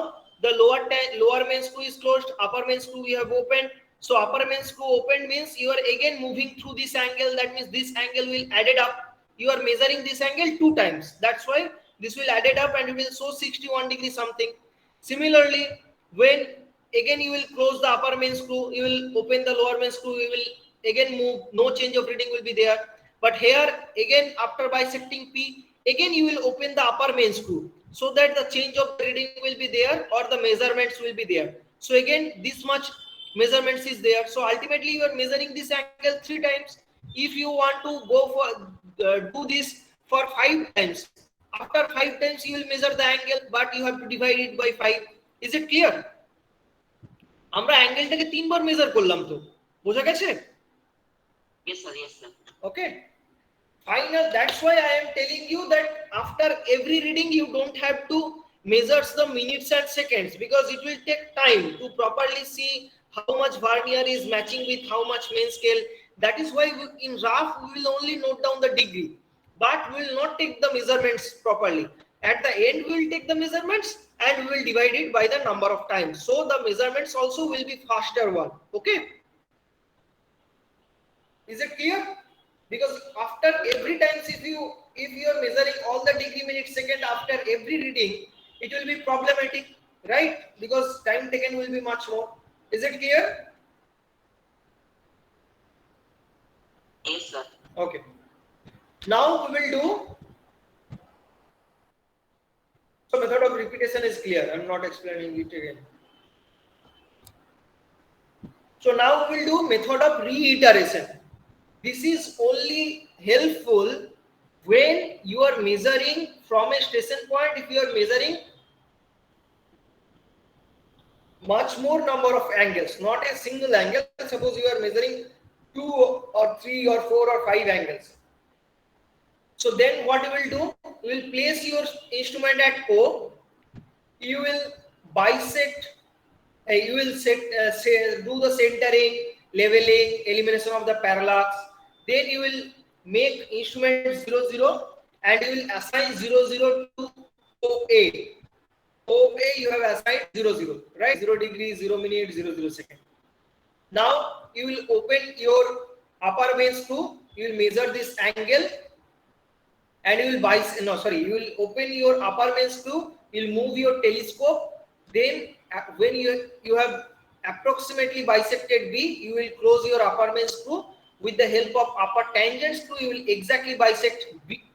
Speaker 1: the lower main screw is closed, upper main screw we have opened. So upper main screw opened means you are again moving through this angle. That means this angle will add it up. You are measuring this angle 2 times. That's why this will add it up and it will show 61 degree something. Similarly, when again you will close the upper main screw, you will open the lower main screw, you will again move, no change of reading will be there. But here again after bisecting P, again you will open the upper main screw so that the change of reading will be there or the measurements will be there. So again this much measurements is there. So ultimately you are measuring this angle 3 times. If you want to go for do this for 5 times, after 5 times you will measure the angle, but you have to divide it by 5. Is it clear? আমরা অ্যাঙ্গেলটাকে 3 বার measure করলাম, তো বোঝা গেছে?
Speaker 6: Yes sir, yes sir.
Speaker 1: Okay, final. That's why I am telling you that after every reading you don't have to measure the minutes and seconds, because it will take time to properly see how much vernier is matching with how much main scale. That is why in rough we will only note down the degree, but we will not take the measurements properly. At the end we will take the measurements and we will divide it by the number of times, so the measurements also will be faster one. Okay, is it clear? Because after every time if you are measuring all the degree minute second after every reading, it will be problematic, right? Because time taken will be much more. Is it clear?
Speaker 6: Yes sir.
Speaker 1: Okay, now we will do, so method of repetition is clear. I'm not explaining it again. So now we will do method of reiteration. This is only helpful when you are measuring from a station point. If you are measuring much more number of angles, not a single angle. Suppose you are measuring 2 or 3 or 4 or 5 angles. So then what you will do, you will place your instrument at O, you will bisect, you will do the centering, leveling, elimination of the parallax. Then you will make instrument 00 and you will assign 00 to OA. OA you have assigned 00, right? 0 degree, 0 minute, 00 second. Now you will open your upper main screw, you will measure this angle and you will you will open your upper main screw, you will move your telescope. Then when you have approximately bisected B, you will close your upper main screw. With the help of upper tangent screw, you will exactly bisect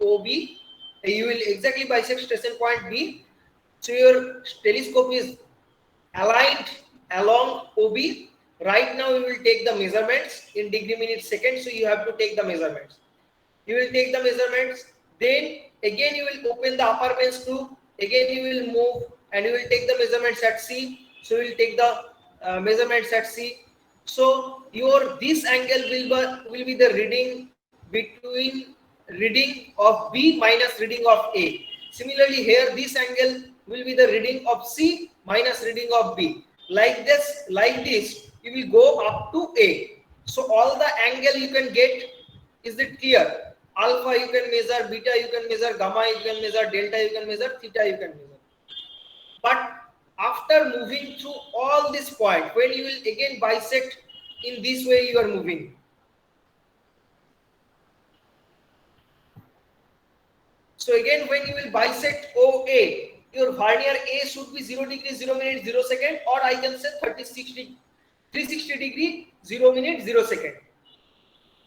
Speaker 1: OB. You will exactly bisect station point B. So your telescope is aligned along OB. Right now you will take the measurements in degree minute second. So you have to take the measurements. You will take the measurements. Then again you will open the upper main screw. Again you will move and you will take the measurements at C. So you will take the measurements at C. So this angle will be the reading between reading of B minus reading of A. Similarly, here this angle will be the reading of C minus reading of B. Like this, you will go up to A. So all the angle you can get, is it clear? Alpha you can measure, beta you can measure, gamma you can measure, delta you can measure, theta you can measure. But after moving through all this point, when you will again bisect in this way, you are moving. So again, when you will bisect OA, your vernier A should be 0 degree, 0 minute, 0 second, or I can say 360 degree, 0 minute, 0 second.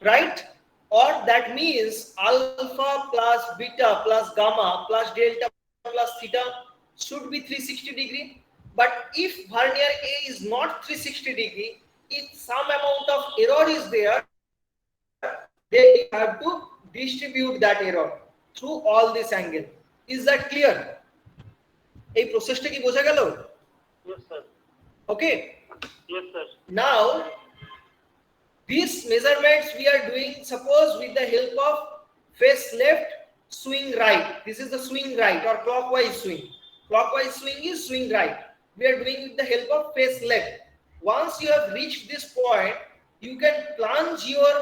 Speaker 1: Right? Or that means alpha plus beta plus gamma plus delta plus theta should be 360 degree. But if vernier A is not 360 degree, if some amount of error is there, then you have to distribute that error through all this angle. Is that clear? এই প্রসেসটা কি বোঝা গেল?
Speaker 3: Yes, sir.
Speaker 1: Okay.
Speaker 3: Yes, sir.
Speaker 1: Now, these measurements we are doing, suppose with the help of face left, swing right. This is the swing right or clockwise swing. Clockwise swing is swing right. We are doing with the help of face left. Once you have reached this point, you can plunge your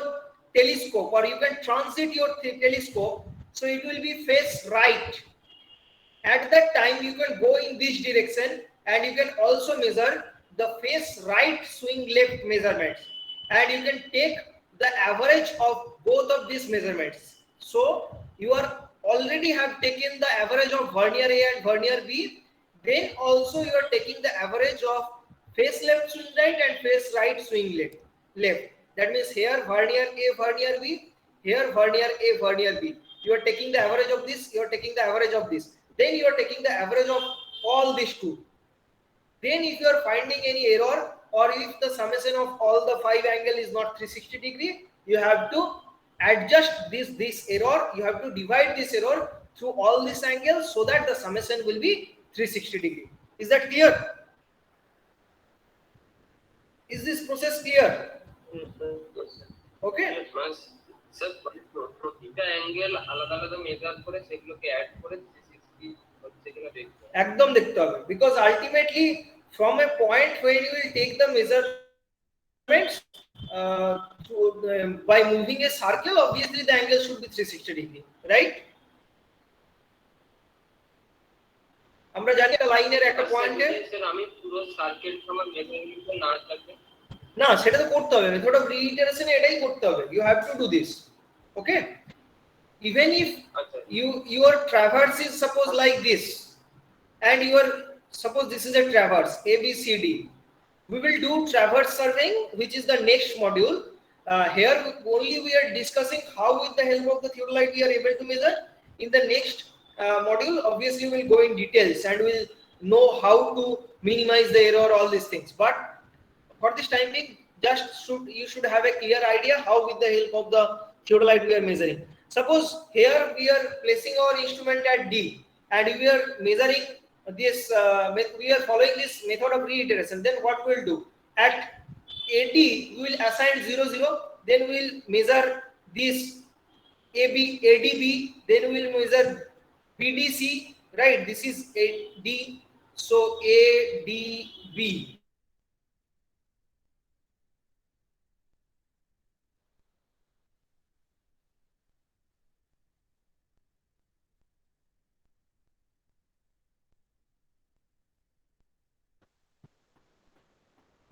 Speaker 1: telescope or you can transit your telescope, so it will be face right. At that time, you can go in this direction and you can also measure the face right swing left measurements, and you can take the average of both of these measurements. So you are already have taken the average of vernier A and vernier B, then also you are taking the average of face left swing right and face right swing left. That means here vernier A, vernier B, here vernier A, vernier B. You are taking the average of this, you are taking the average of this. Then you are taking the average of all these two. Then if you are finding any error, or if the summation of all the 5 angle is not 360 degree, you have to adjust this error. You have to divide this error through all these angles so that the summation will be 360 degree. Is that clear? Is this process clear?
Speaker 3: Yes, sir.
Speaker 1: Okay.
Speaker 7: Sir প্রতিটা angle আলাদা আলাদা measure করে সেগুলোকে add করে 360 হচ্ছে কিনা দেখতে হবে।
Speaker 1: একদম দেখতে হবে, because ultimately from a point where you will take the measurements by moving a circle, obviously the angle should be 360 degree, right? আমরা জানি একটা লাইনের একটা পয়েন্টে,
Speaker 7: স্যার আমি পুরো সার্কেল সমান মেজারমেন্ট না থাকবে
Speaker 1: না সেটা তো করতে হবে, মেথড অফ রিইটারেশনে এটাই করতে হবে, you have to do this. Okay, even if your traverse is suppose like this, and suppose this is a traverse A B C D, we will do traverse surveying, which is the next module. Here only we are discussing how with the help of the theodolite we are able to measure. In the next module, obviously we will go in details and we will know how to minimize the error, all these things. But for this time being, you should have a clear idea how with the help of the theodolite we are measuring. Suppose here we are placing our instrument at D and we are measuring this, we are following this method of reiteration. Then what we will do? At AD we will assign 0 0, then we will measure this ADB, then we will measure BDC, right? This is AD, so ADB.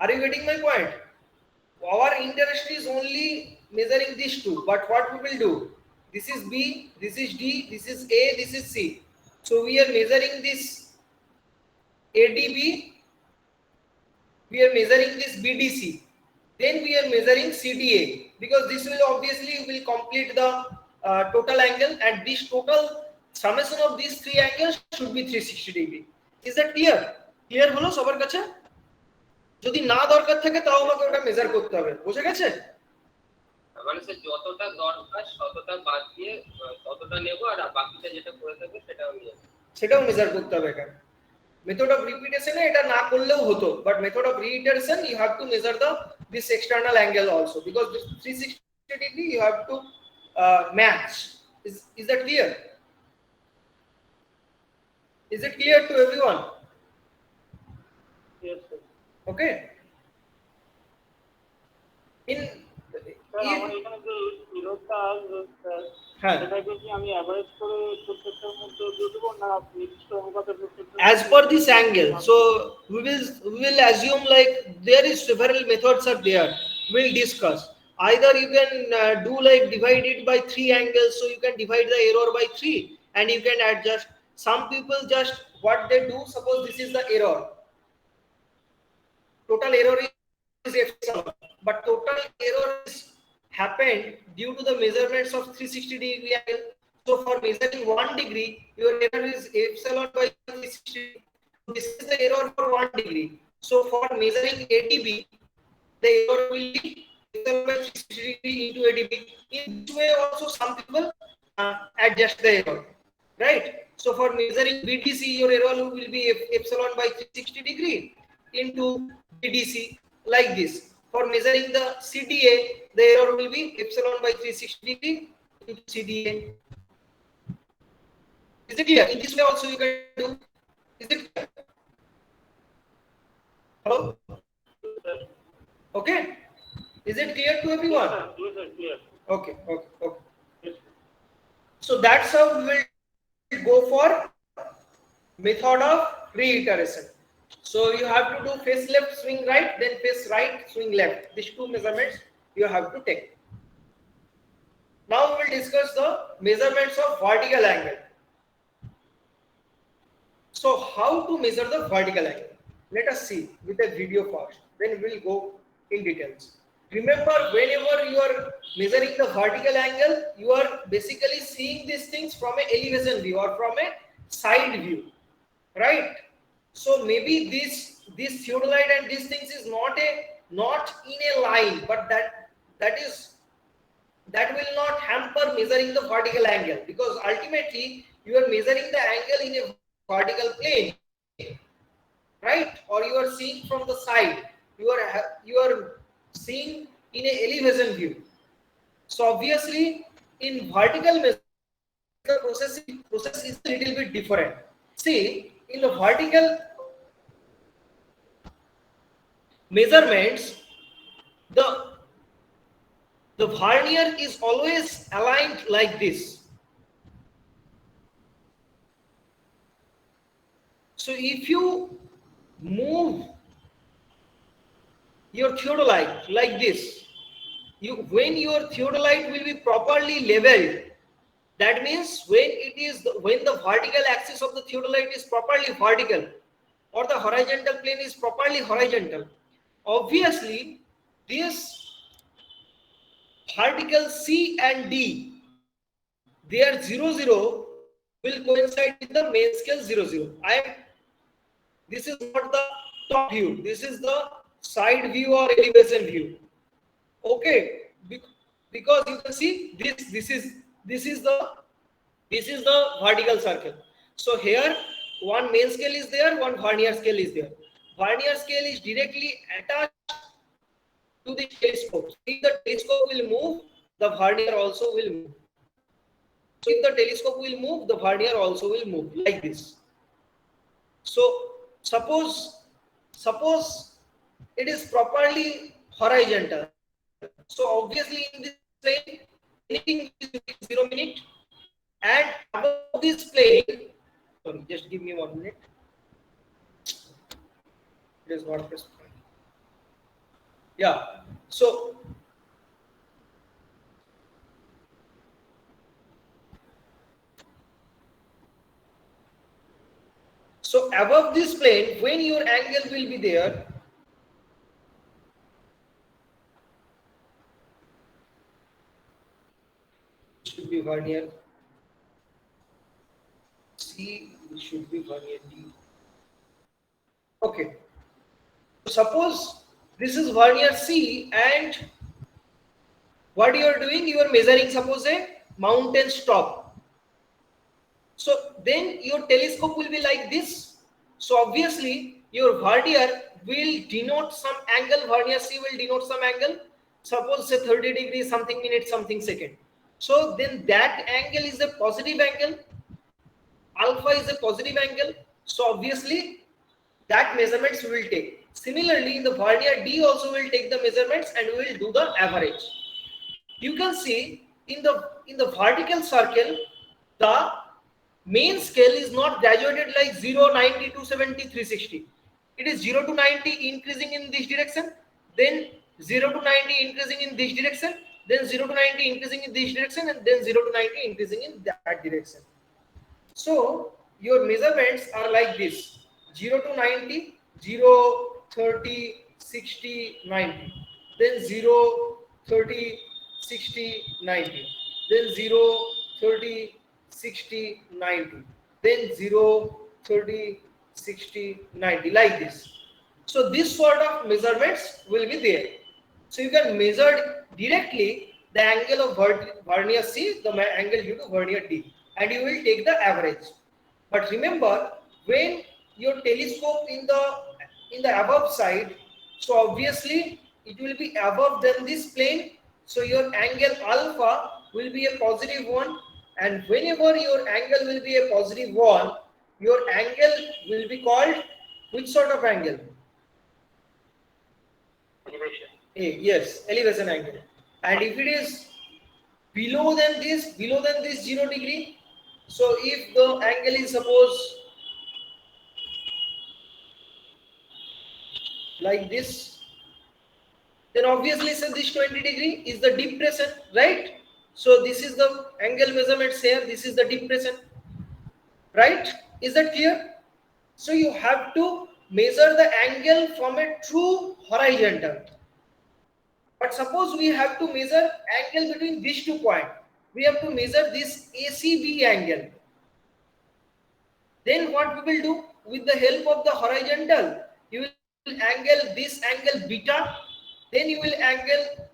Speaker 1: Are you getting my point? Our interest is only measuring these two, but what we will do? This is B, this is D, this is A, this is C. So we are measuring this ADB, we are measuring this BDC, then we are measuring CDA, because this will obviously complete the total angle, and this total summation of these 3 angles should be 360 degree. Is that clear? Clear হলো সবার কাছে? যদি না দরকার থাকে তাও আমাকে ওটা মেজার করতে হবে, বুঝে গেছে?
Speaker 7: মানে স্যার যতটা দরকার ততটা বাদ দিয়ে ততটা নেব, আর বাকিটা যেটা করে থাকবে সেটাও
Speaker 1: মেজার করতে হবে। এখানে মেথড অফ রিপিটেশনে এটা না করলেও হতো, but method of reiteration you have to measure this external angle also, because this 360 degree you have to match Is that clear? Is it clear to everyone?
Speaker 3: Yes, sir.
Speaker 1: Okay. In
Speaker 3: sir আমার এখানে যে ইরোডটা আসবে sir
Speaker 1: হ্যাঁ,
Speaker 3: সেটাকে কি আমি average করে প্রত্যেকটার মধ্যে দিয়ে দেবো না নির্দিষ্ট অনুপাতে প্রত্যেকটা
Speaker 1: as per this angle, so we will assume like there is several methods are there. We'll discuss. Either you can do like divide it by 3 angles, so you can divide the error by 3 and you can adjust. Some people just what they do, suppose this is the error, total error is epsilon, but total error is happened due to the measurements of 360 degree angle. So for measuring 1 degree, your error is epsilon by 360. This is the error for 1 degree. So for measuring 80b, the error will be epsilon by 360 degree into 80b. In this way also some people adjust the error, right? So for measuring BDC, your error will be epsilon by 360 degree into BDC, like this. For measuring the CDA, the error will be epsilon by 360 degree into CDA. Is it clear? In this way also you can do. Is it clear? Hello? Okay. Is it clear to everyone?
Speaker 3: Yes, sir, clear.
Speaker 1: Okay. So that's how we will go for method of reiteration. So you have to do face left, swing right, then face right, swing left. These 2 measurements you have to take. Now we will discuss the measurements of vertical angle. So how to measure the vertical angle? Let us see with a video first, then we will go in details. Remember, whenever you are measuring the vertical angle, you are basically seeing these things from an elevation view or from a side view, right? So maybe this theodolite and these things is not in a line, but that will not hamper measuring the vertical angle, because ultimately you are measuring the angle in a vertical plane, right? Or you are seeing from the side, you are seeing in a elevation view. So obviously in vertical measurement the process is a little bit different. See, in the vertical measurements, the vernier is always aligned like this. So if you move your theodolite like this, when your theodolite will be properly leveled, that means when the vertical axis of the theodolite is properly vertical or the horizontal plane is properly horizontal, obviously this vertical C and D, their 0 0 will coincide with the main scale 0 0. This is not the top view, this is the side view or elevation view. Okay, because you can see this is the vertical circle. So here one main scale is there, one vernier scale is there. Vernier scale is directly attached to the telescope. If the telescope will move, the vernier also will move. So if the telescope will move, the vernier also will move, like this. So suppose it is properly horizontal. So obviously in this plane anything is 0 minute, and above this plane, sorry, just give me 1 minute. It is not this point. Yeah. So above this plane, when your angle will be there, should be vernier C, should be vernier D. Okay. Suppose this is vernier C, and what you are doing, you are measuring suppose a mountain's top. So then your telescope will be like this. So obviously your vernier will denote some angle, vernier C will denote some angle, suppose say 30 degrees, something minute, something second. So then that angle is a positive angle. Alpha is a positive angle. So obviously that measurements we will take. Similarly, in the vernier D also will take the measurements and we will do the average. You can see in the vertical circle, the main scale is not graduated like 0, 90, 270, 360. It is 0 to 90 increasing in this direction, then 0 to 90 increasing in this direction, then 0 to 90 increasing in this direction, and then 0 to 90 increasing in that direction. So your measurements are like this: 0 to 90, 0, 30, 60, 90, then 0, 30, 60, 90, then 0, 30, 60, 90, then 0, 30, 60, 90, like this. So this sort of measurements will be there. So you can measure directly the angle of vernier C, the angle due to vernier D, and you will take the average. But remember, when your telescope in the above side, so obviously it will be above than this plane. So your angle alpha will be a positive one, and whenever your angle will be a positive one, your angle will be called which sort of angle?
Speaker 3: Elevation.
Speaker 1: Yes, elevation angle. And if it is below than this 0 degree, so if the angle is suppose like this, then obviously so this 20 degree is the depression, right? So this is the angle measurements here, this is the depression, right? Is that clear? So you have to measure the angle from a true horizontal. But suppose we have to measure angle between these 2 points. We have to measure this ACB angle. Then what we will do with the help of the horizontal, you will angle this angle beta, then you will angle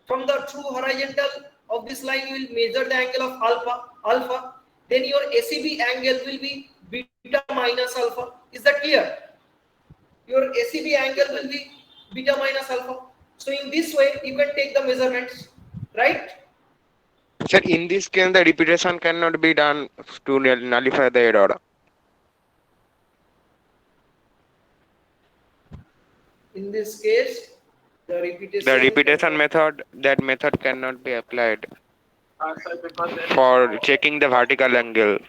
Speaker 1: from the true horizontal of this line, you will measure the angle of alpha, then your ACB angle will be beta minus alpha. Is that clear? Your ACB angle will be beta minus alpha. So in this way you can take the measurements, right?
Speaker 2: Sir, in this case, the repetition cannot be done to nullify the error.
Speaker 1: In this case, the repetition.
Speaker 2: The repetition method, that method cannot be applied
Speaker 3: Sir, because there is
Speaker 2: for checking the vertical angles.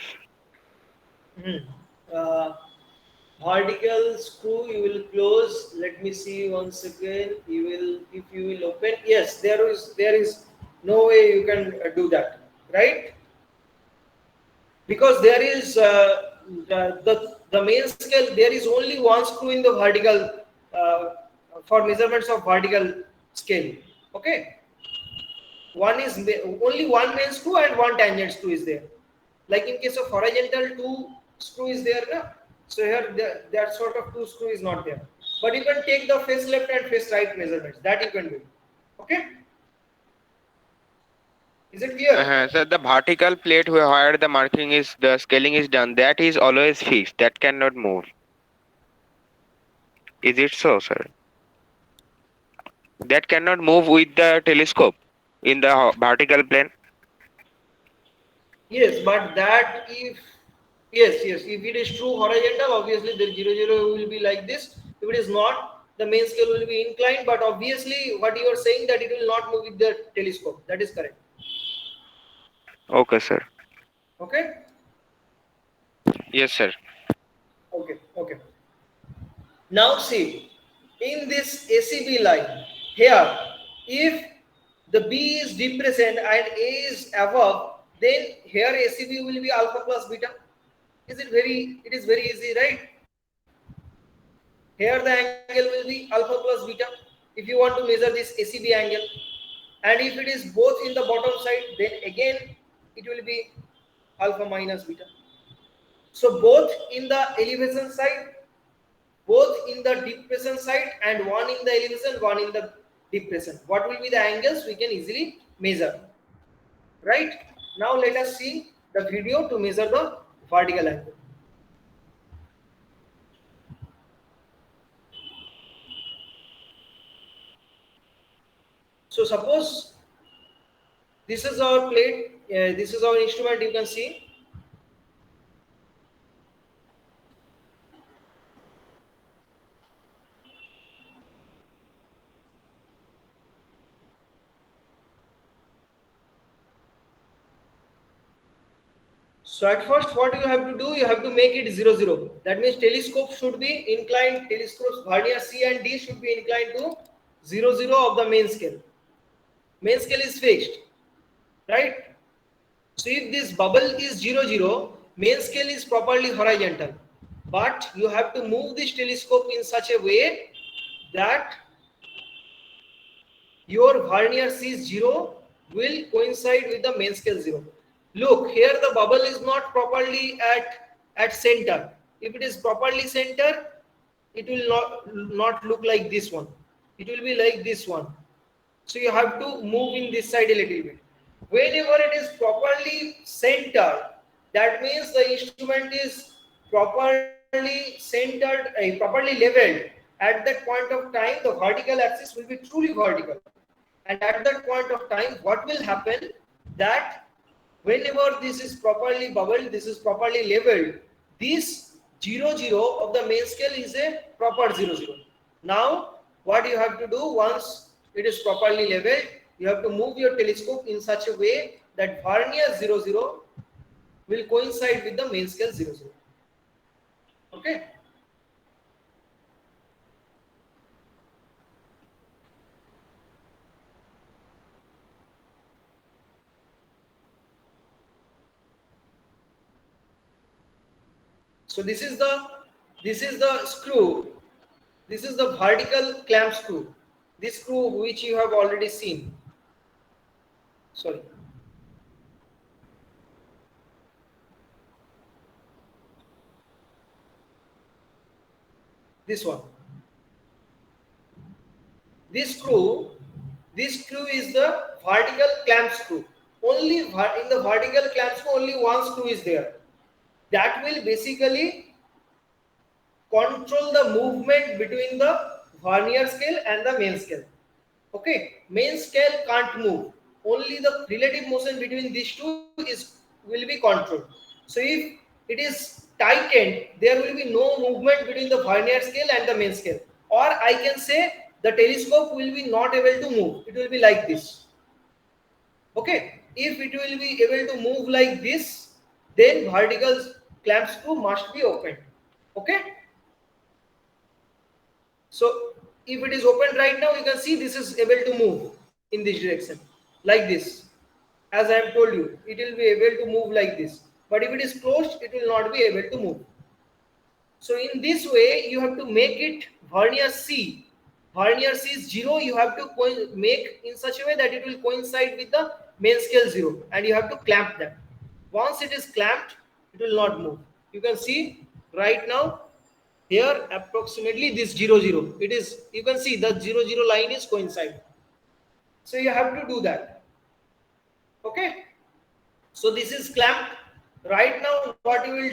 Speaker 1: Vertical screw you will close. Let me see once again. If you will open. Yes, there is no way you can do that, right? Because there is the main scale. There is only one screw in the vertical for measurements of vertical scale. Okay, only one main screw and one tangent screw is there. Like in case of horizontal, 2 screw is there, na? So here that sort of 2 screw is not there. But you can take the face left and face right measurements. That you can do. Okay. Is it clear?
Speaker 2: So the vertical plate where the marking is, the scaling is done, that is always fixed. That cannot move. Is it so, sir? That cannot move with the telescope in the vertical plane.
Speaker 1: Yes, but that if it is true horizontal, obviously the 0 will be like this. If it is not, the main scale will be inclined. But obviously, what you are saying that it will not move with the telescope. That is correct.
Speaker 2: Okay, sir.
Speaker 1: Okay.
Speaker 2: Yes, sir.
Speaker 1: Okay. Now see, in this ACB line here, if the B is deprescent and A is above, then here ACB will be alpha plus beta. It is very easy, right? Here the angle will be alpha plus beta if you want to measure this ACB angle. And if it is both in the bottom side, then again it will be alpha minus beta. So both in the elevation side, both in the depression side, and one in the elevation, one in the depression. What will be the angles we can easily measure, right? Now let us see the video to measure the vertical angle. So suppose This is our plate. This is our instrument. You can see. So at first, what you have to do, you have to make it 0, 0. That means telescope should be inclined. Telescopes vernier C and D should be inclined to 0, 0 of the main scale. Main scale is fixed, right? So if this bubble is 0, 0, main scale is properly horizontal. But you have to move this telescope in such a way that your vernier C0 will coincide with the main scale 0. Look, here the bubble is not properly at center. If it is properly center, it will not look like this one. It will be like this one. So you have to move in this side a little bit. Whenever it is properly centered, that means the instrument is properly centered, properly leveled. At that point of time, the vertical axis will be truly vertical. And at that point of time, what will happen? That whenever this is properly bubbled, this is properly leveled, this 0, 0 of the main scale is a proper 0, 0. Now, what you have to do, once it is properly leveled, you have to move your telescope in such a way that vernier 0, 0 will coincide with the main scale 0, 0. Okay? So this is the screw. This is the vertical clamp screw. This screw which you have already seen. Sorry. This one. This screw is the vertical clamp screw. Only in the vertical clamp screw, only one screw is there. That will basically control the movement between the vernier scale and the main scale. Okay, main scale can't move. Only the relative motion between these two will be controlled. So if it is tightened, there will be no movement between the vernier scale and the main scale. Or I can say the telescope will be not able to move. It will be like this. Okay, if it will be able to move like this, then vertical clamp screw must be opened. Okay. So if it is open right now, you can see this is able to move in this direction, like this. As I have told you, it will be able to move like this. But if it is closed, it will not be able to move. So in this way, you have to make it vernier C. Vernier C is 0. You have to make in such a way that it will coincide with the main scale 0. And you have to clamp that. Once it is clamped, it will not move. You can see right now, here approximately this 0, 0. It is, you can see the 0, 0 line is coincide. So you have to do that. Okay. So this is clamped. Right now, what you will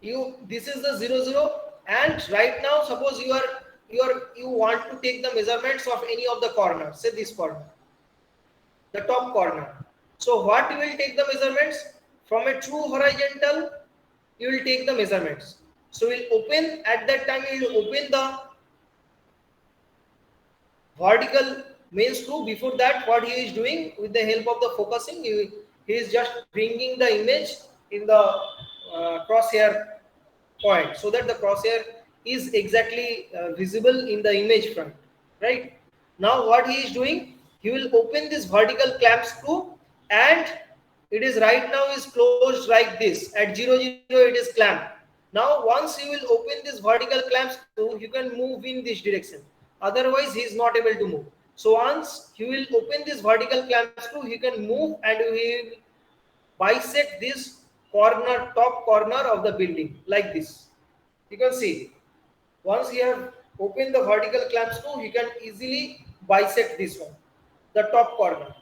Speaker 1: do, this is the 0, 0, and right now suppose you want to take the measurements of any of the corners, say this corner, the top corner. So what you will take the measurements from a true horizontal, you will take the measurements. So we'll open at that time, you will open the vertical main screw. Before that, what he is doing with the help of the focusing, he is just bringing the image in the crosshair point, so that the crosshair is exactly visible in the image front, right? Now what he is doing, he will open this vertical clamp screw, and it is right now is closed like this. At 0, 0 it is clamped. Now once you will open this vertical clamp screw, you can move in this direction. Otherwise he is not able to move. So once you will open this vertical clamp screw, he can move and he will bisect this corner, top corner of the building like this. You can see once you have opened the vertical clamp screw, you can easily bisect this one, the top corner.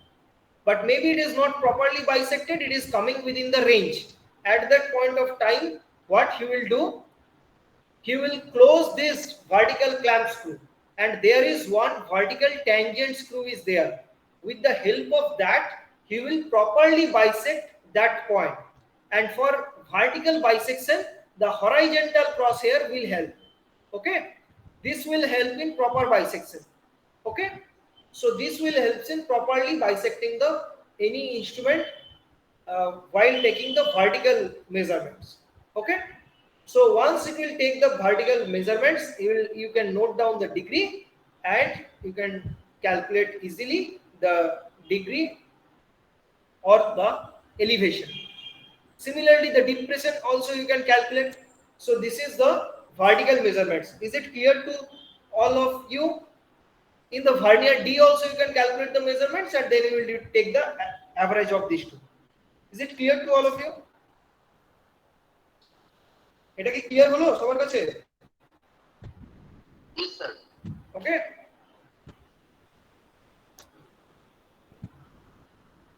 Speaker 1: But maybe it is not properly bisected, it is coming within the range. At that point of time, what he will do, he will close this vertical clamp screw. and there is one vertical tangent screw is there. With the help of that, he will properly bisect that point. And for vertical bisection, the horizontal crosshair will help. Okay, this will help in proper bisection. Okay, so this will help in properly bisecting the any instrument while taking the vertical measurements. Okay, so once it will take the vertical measurements, you can note down the degree and you can calculate easily the degree or the elevation. Similarly, the depression also you can calculate. So this is the vertical measurements. Is it clear to all of you? In the vernier D also you can calculate the measurements and then you will take the average of these two. Is it clear to all of you? এটা কি clear হলো সবার কাছে?
Speaker 6: Yes, sir.
Speaker 1: Okay.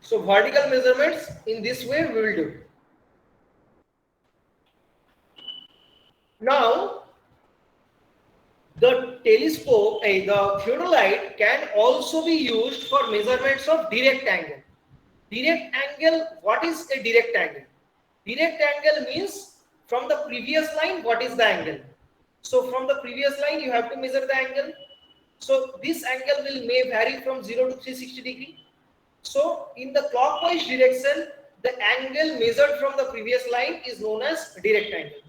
Speaker 1: So vertical measurements in this way we will do. Now the telescope, the theodolite can also be used for measurements of direct angle. Direct angle, what is a direct angle? Direct angle means from the previous line, what is the angle? So from the previous line, you have to measure the angle. So this angle may vary from 0 to 360 degree. So in the clockwise direction, the angle measured from the previous line is known as direct angle.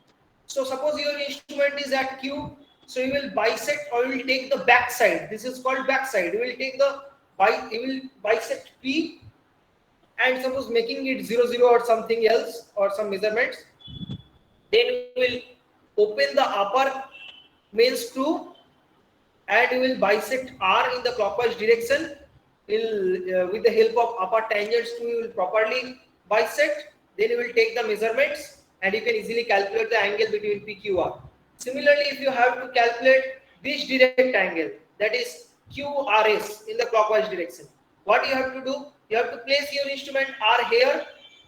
Speaker 1: So suppose your instrument is at Q, so you will bisect or you will take the back side. This is called back side. You will take you will bisect P and suppose making it 0, 0 or something else or some measurements. Then you will open the upper main screw and you will bisect R in the clockwise direction. With the help of upper tangent screw, you will properly bisect. Then you will take the measurements and you can easily calculate the angle between PQR. Similarly, if you have to calculate this direct angle, that is QRS in the clockwise direction, what you have to do? You have to place your instrument R here.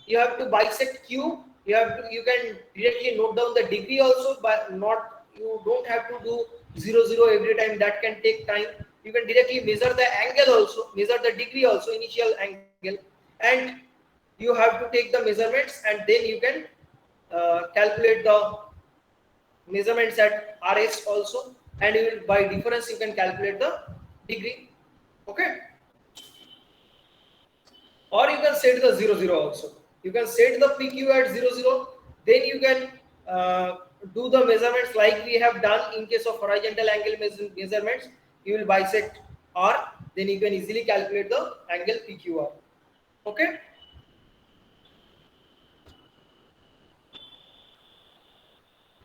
Speaker 1: You have to bisect Q. You can directly note down the degree also, but you don't have to do 0, 0 every time. That can take time. You can directly measure the angle also, measure the degree also, initial angle, and you have to take the measurements and then you can calculate the measurements at RS also, and you will, by difference you can calculate the degree. Okay, or you can set the 0, 0 also. You can set the PQ at 0, 0, then you can do the measurements like we have done in case of horizontal angle measurements. You will bisect R, then you can easily calculate the angle PQR. Okay.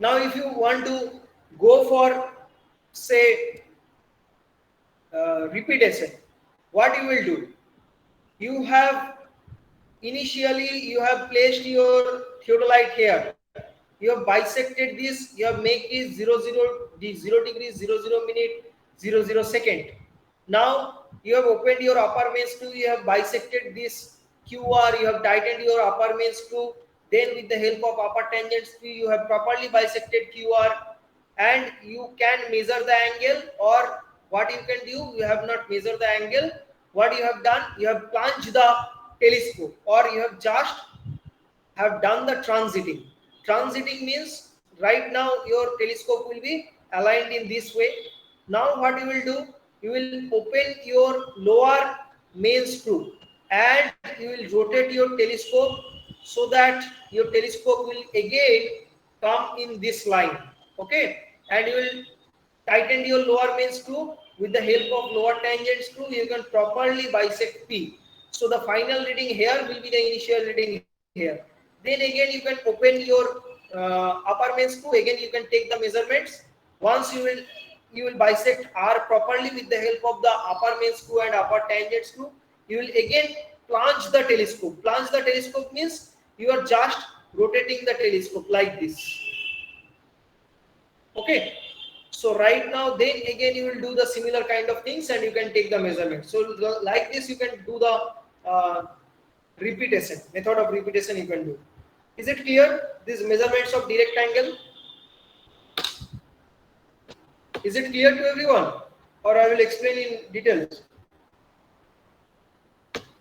Speaker 1: Now if you want to go for say repetition, what you will do? You have initially you have placed your theodolite here. You have bisected this. You have made it 0, 0 degrees, 0, 0 minute, 0, 0 second. Now you have opened your upper main screw. You have bisected this QR. You have tightened your upper main screw. Then with the help of upper tangent screw, you have properly bisected QR, and you can measure the angle. Or what you can do, you have not measured the angle. What you have done, you have plunged the telescope, or you have just have done the transiting. Transiting means right now your telescope will be aligned in this way. Now what you will do, you will open your lower main screw and you will rotate your telescope so that your telescope will again come in this line. Okay, and you will tighten your lower main screw. With the help of lower tangent screw, you can properly bisect P. So the final reading here will be the initial reading here. Then again you can open your upper main screw. Again you can take the measurements. Once you will bisect R properly with the help of the upper main screw and upper tangent screw. You will again plunge the telescope. Plunge the telescope means you are just rotating the telescope like this. Okay. So right now, then again you will do the similar kind of things and you can take the measurement. So like this you can do the repetition, method of repetition you can do. Is it clear? These measurements of direct angle. Is it clear to everyone? or I will explain in details?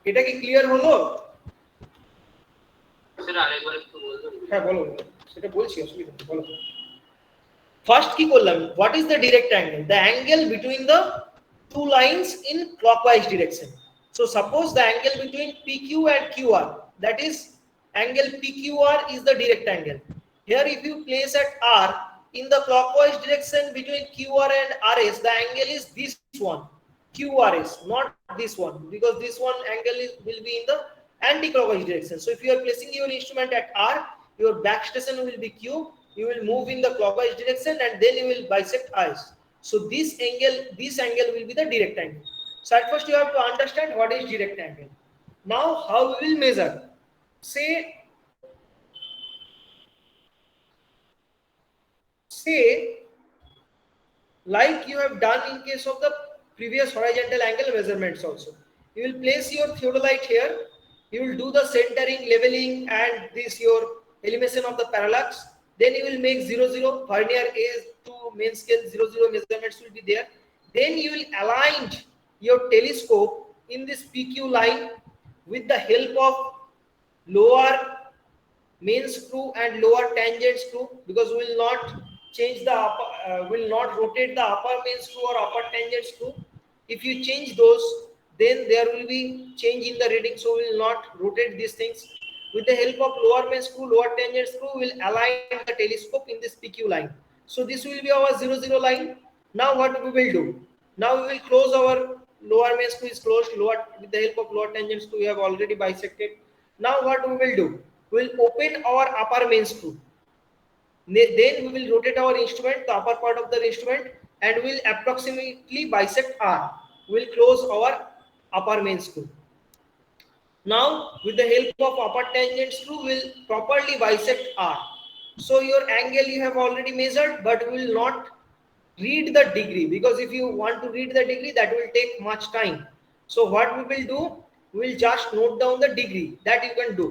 Speaker 1: এটা কি clear হলো?
Speaker 7: Sir আরেকবার একটু বলবেন?
Speaker 1: হ্যাঁ বলো, সেটা বলছি, অসুবিধা নেই, বলো। ফার্স্ট কি করলাম, what is the direct angle? The angle between the two lines in clockwise direction. So suppose the angle between PQ and QR, that is angle PQR is the direct angle. Here if you place at R in the clockwise direction between QR and RS, the angle is this one, QRS, not this one, because this one angle will be in the anti-clockwise direction. So if you are placing your instrument at R, your back station will be Q, you will move in the clockwise direction and then you will bisect RS. So this angle will be the direct angle. So at first you have to understand what is direct angle. Now how we will measure? Say like you have done in case of the previous horizontal angle measurements also. You will place your theodolite here, you will do the centering, leveling and this your elimination of the parallax. Then you will make 0 0, vernier A to main scale 0 0 measurements will be there. Then you will align your telescope in this PQ line with the help of lower main screw and lower tangent screw, because we will not change the upper, will not rotate the upper main screw or upper tangent screw. If you change those, then there will be change in the reading, so we will not rotate these things. With the help of lower main screw, lower tangent screw, we will align the telescope in this PQ line. So this will be our 0 0 line. Now what we will do? Now we will close our lower main screw is closed. With the help of lower tangent screw, we have already bisected. Now what we will do? We will open our upper main screw. Then we will rotate our instrument, the upper part of the instrument, and we will approximately bisect R. We will close our upper main screw. Now with the help of upper tangent screw, we will properly bisect R. So your angle you have already measured, but we will not read the degree, because if you want to read the degree, that will take much time. So what we will do, we will just note down the degree that you can do.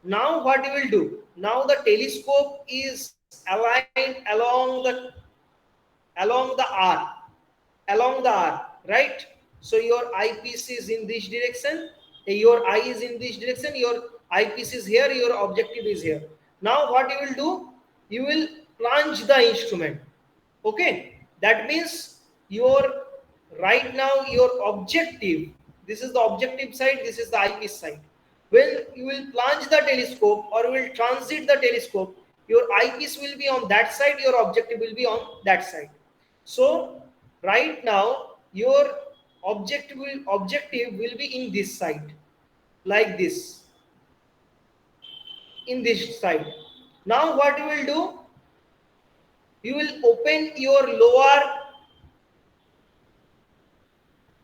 Speaker 1: Now what you will do, now the telescope is aligned along the R, right? So your eyepiece is in this direction, your eye is in this direction, your eyepiece is here, your objective is here. Now what you will do, you will plunge the instrument. Okay, that means right now your objective, this is the objective side, this is the eyepiece side. When you will plunge the telescope or will transit the telescope, your eyepiece will be on that side, your objective will be on that side. So right now your objective will be in this side, like this, in this side. Now what you will do, you will open your lower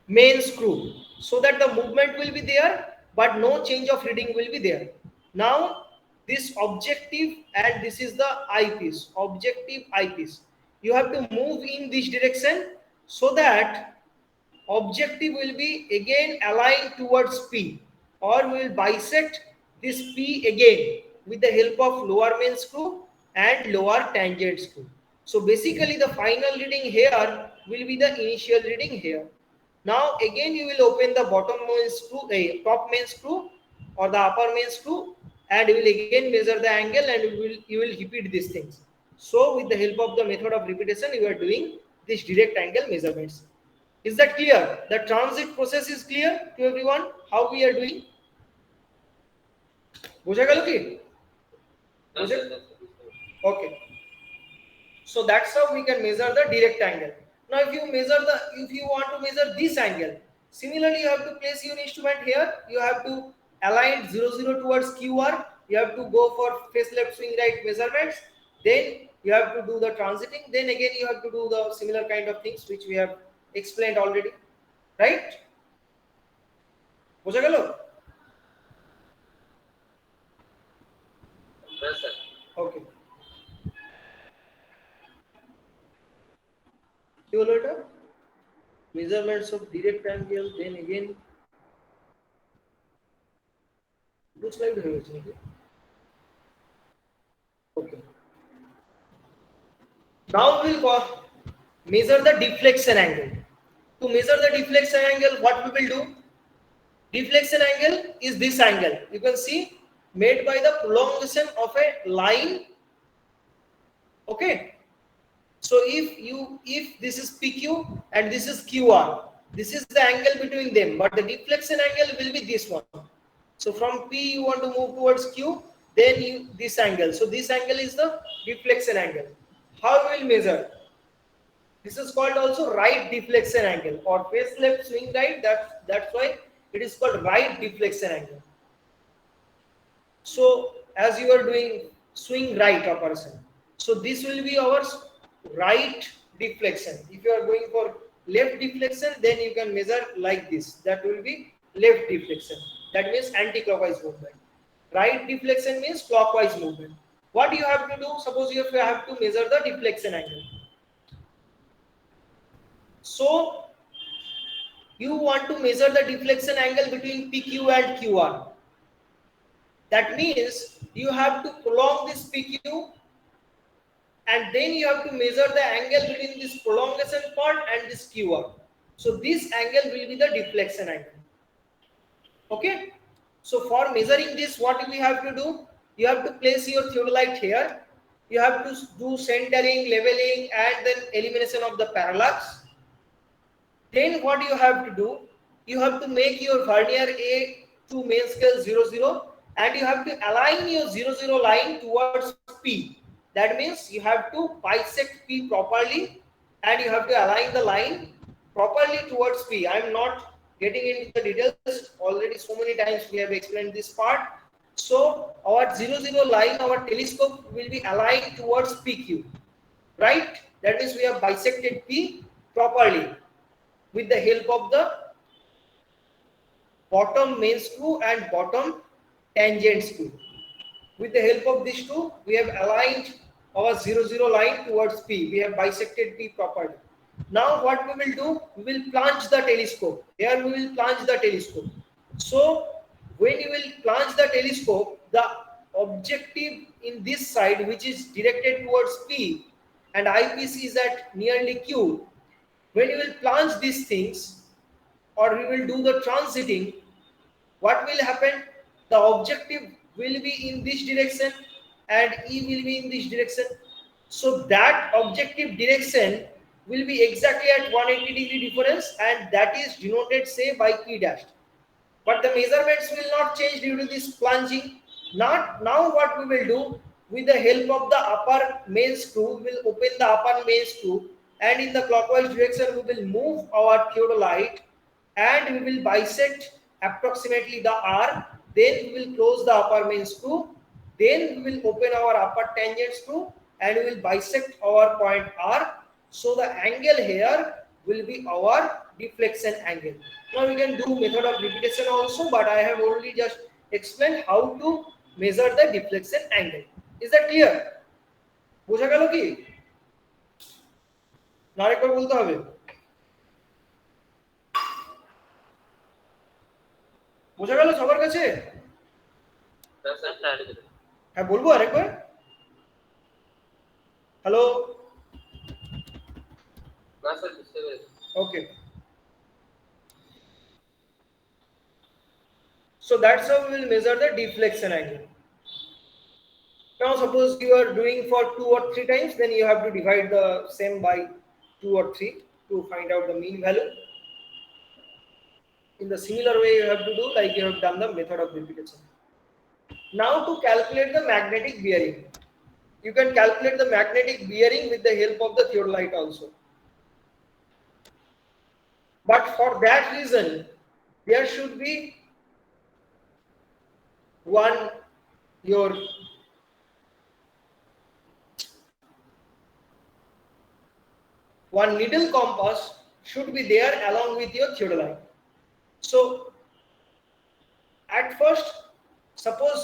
Speaker 1: main screw so that the movement will be there, but no change of reading will be there. Now this objective and this is the eyepiece, objective eyepiece, you have to move in this direction so that objective will be again aligned towards P, or we will bisect this P again with the help of lower main screw and lower tangent screw. So basically the final reading here will be the initial reading here. Now again you will open the bottom main screw, top main screw or the upper main screw, and you will again measure the angle, and you will repeat these things. So with the help of the method of repetition, you are doing this direct angle measurements. Is that clear? The transit process is clear to everyone how we are doing? বুঝা গেল কি? Okay. So that's how we can measure the direct angle. Now if you want to measure this angle, similarly you have to place your instrument here, you have to align 0 0 towards QR, you have to go for face left swing right measurements, then you have to do the transiting, then again you have to do the similar kind of things which we have explained already, right? বুঝা গেল?
Speaker 7: Yes sir.
Speaker 1: Okay. কি হলো এটা? Measurements of direct angle, then again two slide হয়ে গেছে নাকি? Okay. Now we will measure the deflection angle. To measure the deflection angle, what we will do? Deflection angle is this angle. You can see made by the prolongation of a line. Okay. So if this is PQ and this is QR, this is the angle between them, but the deflection angle will be this one. So from P you want to move towards Q, then this angle. So this angle is the deflection angle. How we will measure? This is called also right deflection angle or face left swing right. That's why it is called right deflection angle. So as you are doing swing right a person, so this will be our right deflection. If you are going for left deflection, then you can measure like this. That will be left deflection. That means anti-clockwise movement. Right deflection means clockwise movement. What you have to do? Suppose you have to measure the deflection angle. So you want to measure the deflection angle between PQ and QR. That means you have to prolong this PQ and then you have to measure the angle between this prolongation part and this QR. So this angle will be the deflection angle. Okay. So for measuring this, what we have to do? You have to place your theodolite here. You have to do centering, leveling, and then elimination of the parallax. Then what you have to do? You have to make your vernier A to main scale 00, and you have to align your 00 line towards P. That means you have to bisect P properly and you have to align the line properly towards P. I am not getting into the details. Already so many times we have explained this part. So our 00 line, our telescope will be aligned towards PQ. Right? That means we have bisected P properly with the help of the bottom main screw and bottom tangent screw. With the help of these two, we have aligned our 00 line towards P. We have bisected P properly. Now what we will do? We will plunge the telescope. Here we will plunge the telescope. So when you will plunge the telescope, the objective in this side, which is directed towards P, and eyepiece is at nearly Q. When you will plunge these things, or we will do the transiting, what will happen? The objective will be in this direction and E will be in this direction. So that objective direction will be exactly at 180 degree difference, and that is denoted say by P dash. But the measurements will not change due to this plunging. Now what we will do, with the help of the upper main screw, we will open the upper main screw, and in the clockwise direction we will move our theodolite and we will bisect approximately the R. Then we will close the upper main screw. Then we will open our upper tangent screw and we will bisect our point R. So the angle here will be our deflection angle. Now we can do method of repetition also, but I have already just explained how to measure the deflection angle. Is that clear? বোঝা গেল কি? না আরেকবার বলতে হবে? বোঝা গেল সবার কাছে? হ্যাঁ বলবো আরেকবার? হ্যালো?
Speaker 7: না স্যার বুঝতে পেরেছি।
Speaker 1: Okay. So that's how we will measure the deflection angle. Now suppose you are doing for 2 or 3 times, then you have to divide the same by 2 or 3 to find out the mean value. In the similar way you have to do like you have done the method of repetition. Now to calculate the magnetic bearing. You can calculate the magnetic bearing with the help of the theodolite also. But for that reason, there should be one needle compass should be there along with your theodolite. So at first, suppose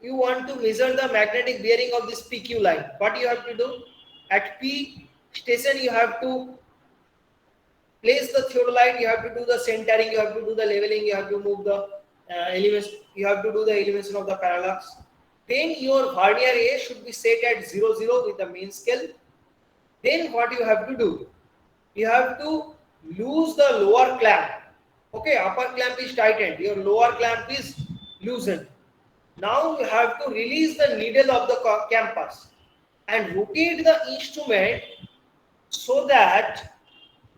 Speaker 1: you want to measure the magnetic bearing of this PQ line. What you have to do? At P station you have to place the theodolite, you have to do the centering, you have to do the leveling, you have to move the elements, you have to do the elimination of the parallax. Then your vernier A should be set at 00 with the main scale. Then what you have to do? You have to loose the lower clamp. Okay, upper clamp is tightened, your lower clamp is loosened. Now you have to release the needle of the compass and rotate the instrument so that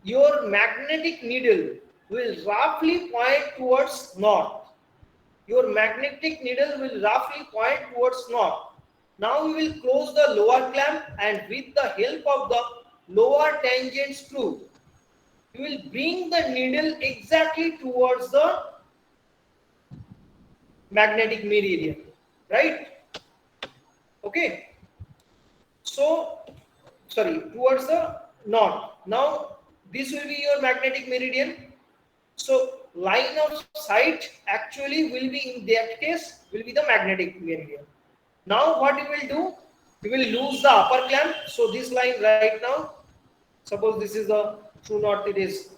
Speaker 1: your magnetic needle will roughly point towards north. Your magnetic needle will roughly point towards north. Now we will close the lower clamp, and with the help of the lower tangent screw, you will bring the needle exactly towards the magnetic meridian, right? Okay. So, sorry, towards the north. Now, this will be your magnetic meridian. So, line of sight actually will be, in that case, will be the magnetic meridian. Now, what you will do? You will lose the upper clamp. So, this line right now, suppose this is the true north, it is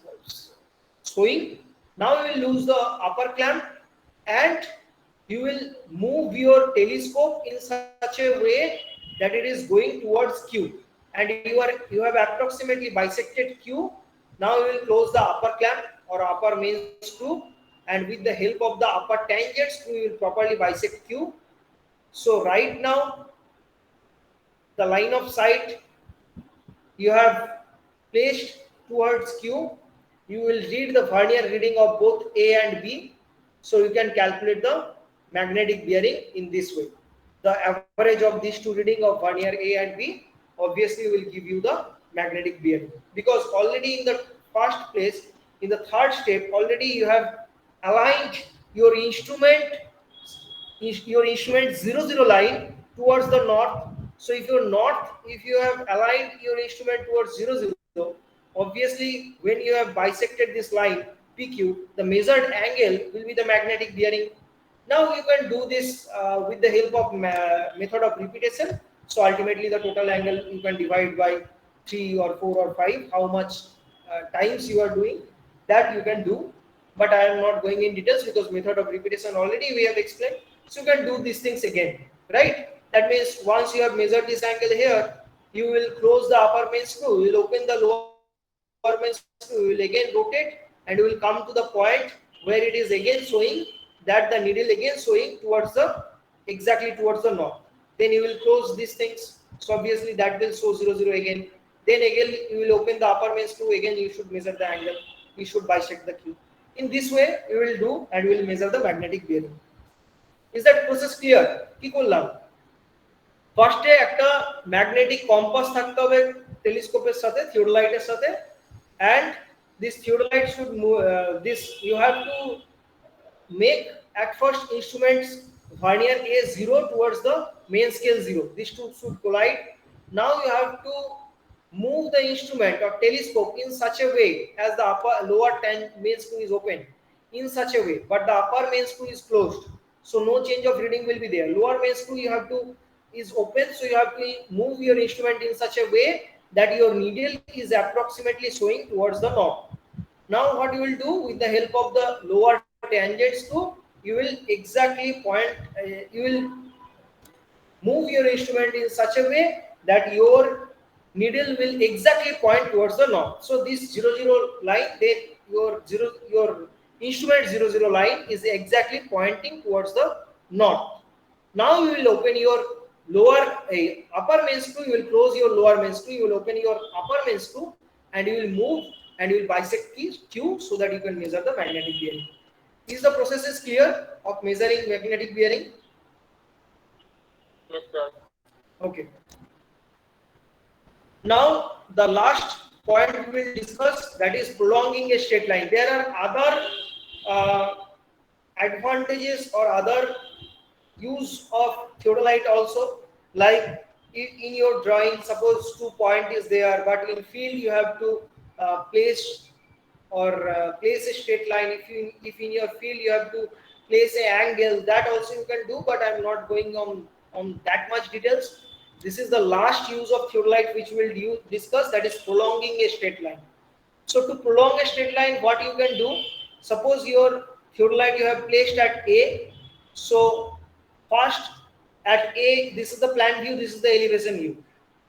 Speaker 1: showing. Now, you will lose the upper clamp and you will move your telescope in such a way that it is going towards Q, and you have approximately bisected Q. Now you will close the upper clamp or upper main screw, and with the help of the upper tangent screw you will properly bisect Q. So right now the line of sight you have placed towards Q. You will read the vernier reading of both A and B, so you can calculate the magnetic bearing in this way. The average of these two reading of vernier A and B obviously will give you the magnetic bearing, because already in the first place, in the third step, already you have aligned your instrument 00 line towards the north. So if you have aligned your instrument towards 00, obviously when you have bisected this line PQ, the measured angle will be the magnetic bearing. Now you can do this with the help of method of repetition. So ultimately the total angle you can divide by 3 or 4 or 5, how much times you are doing, that you can do. But I am not going in details because method of repetition already we have explained. So you can do these things again, right? That means once you have measured this angle here, you will close the upper main screw, you will open the lower main screw, you will again rotate, and you will come to the point where it is again showing that the needle again showing towards the exactly towards the north. Then you will close these things. So obviously that will show 00 again. Then again you will open the upper main screw, again you should measure the angle, you should bisect the Q. In this way you will do, and you will measure the magnetic bearing. Is that process clear? কি করলাম? ফার্স্টে একটা magnetic compass থাকতে হবে টেলিস্কোপের সাথে, থিওডোলাইটের সাথে, and this theodolite should move, this you have to make at first instruments vernier A0 towards the main scale 0. These two should collide. Now you have to move the instrument or telescope in such a way as the lower main screw is open in such a way, but the upper main screw is closed, so no change of reading will be there. Lower main screw you have to is open, so you have to move your instrument in such a way that your needle is approximately showing towards the north. Now what you will do, with the help of the lower tangent screw, you will exactly point, you will move your instrument in such a way that your needle will exactly point towards the north. So this 00 line, then your instrument 00 line is exactly pointing towards the north. Now you will open your upper main screw, you will close your lower main screw, you will open your upper main screw, and you will move and you will bisect Q so that you can measure the magnetic bearing. Is the process is clear of measuring magnetic bearing?
Speaker 3: Yes, sir.
Speaker 1: Okay. Now the last point we will discuss, that is prolonging a straight line. There are other advantages or other use of theodolite also, like in your drawing, suppose 2 point is there, but in field you have to place a straight line. If in your field you have to place an angle, that also you can do, but I am not going on that much details. This is the last use of theodolite which we will discuss, that is prolonging a straight line. So to prolong a straight line, what you can do, suppose your theodolite you have placed at A. So first at A, this is the plan view, this is the elevation view.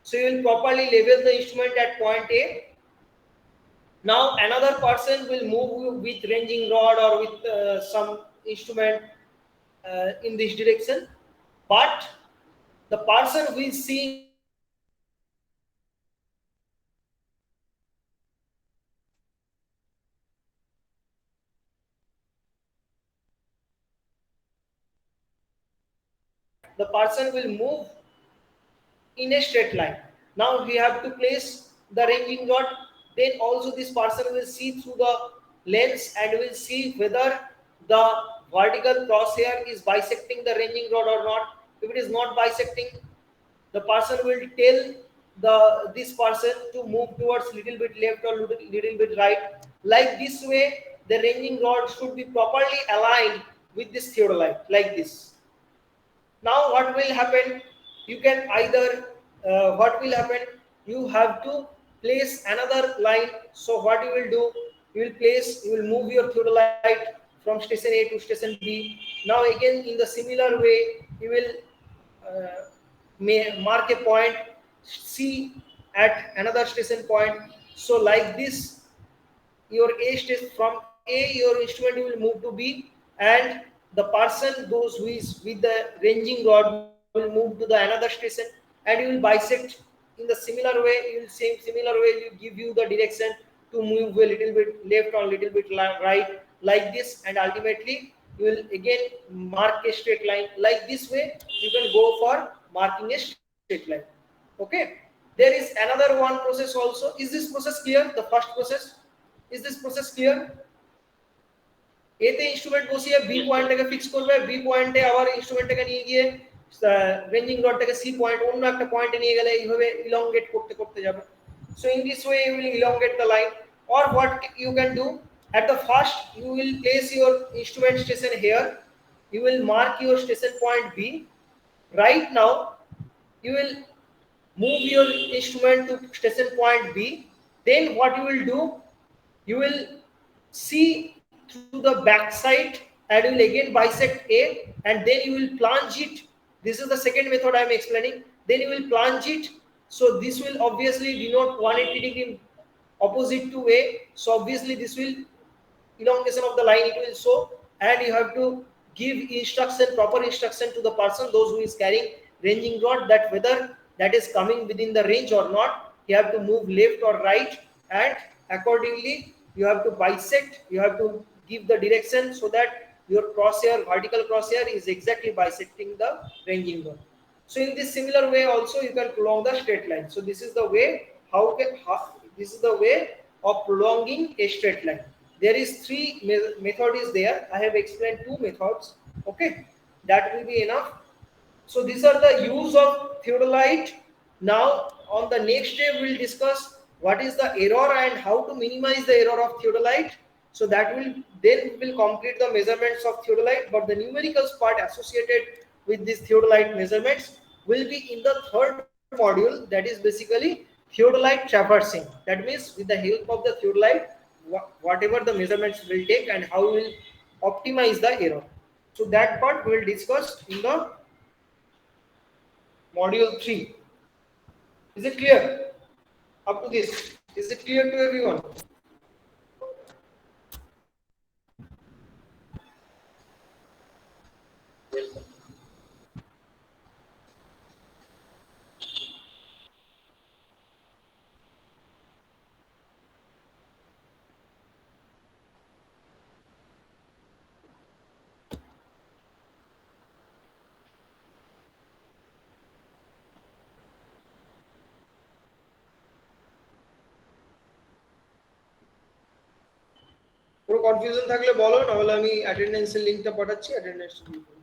Speaker 1: So you will properly level the instrument at point A. Now another person will move with ranging rod or with some instrument in this direction, but the person who is seeing the person will move in a straight line. Now we have to place the ranging rod. Then also this person will see through the lens and will see whether the vertical crosshair is bisecting the ranging rod or not. If it is not bisecting, the person will tell this person to move towards little bit left or little bit right. Like this way, the ranging rod should be properly aligned with this theodolite, like this. Now what will happen, you can either what will happen, you have to place another line. So what you will do, you will move your theodolite from station A to station B. Now again in the similar way you will mark a point C at another station point. So like this, your A station, from A your instrument will move to B, and the person those who is with the ranging rod will move to the another station, and you will bisect in the similar way. You will similar way you give you the direction to move a little bit left or little bit right, like this, and ultimately you will again mark a straight line. Like this way you can go for marking a straight line. Okay, there is another one process also. Is this process clear? The first process, is this process clear? এতে instrument বসিয়ে B পয়েন্টটাকে fix করবে, B পয়েন্টে আবার ইনস্ট্রুমেন্টটাকে নিয়ে গিয়ে ranging রডটাকে C point অন্য একটা পয়েন্টে নিয়ে গেলে এইভাবে ইলংগেট করতে করতে যাবে। So in this way you will elongate the line. Or what you can do, at the first you will place your instrument station here, you will mark your station point B. Right now you will move your instrument to station point B. Then what you will do, you will see through the back side and you will again bisect A, and then you will plunge it. This is the second method I am explaining. Then you will plunge it. So this will obviously denote 180 degree opposite to A. So obviously this will elongation of the line it will show, and you have to give instruction, proper instruction to the person those who is carrying ranging rod, that whether that is coming within the range or not. You have to move left or right, and accordingly you have to bisect, you have to give the direction so that your crosshair, vertical crosshair, is exactly bisecting the ranging rod. So in this similar way also you can prolong the straight line. So this is the way this is the way of prolonging a straight line. There is three method is there. I have explained two methods. Okay, that will be enough. So these are the use of theodolite. Now on the next day we will discuss what is the error and how to minimize the error of theodolite. So that will then we will complete the measurements of theodolite, but the numericals part associated with these theodolite measurements will be in the third module, that is basically theodolite traversing. That means with the help of the theodolite, whatever the measurements will take and how we will optimize the error. So that part we will discuss in the module 3. Is it clear up to this? Is it clear to everyone? কোনো confusion থাকলে বলো, নাহলে আমি অ্যাটেন্ডেন্সের লিংকটা পাঠাচ্ছি, attendance দিয়ে দিও।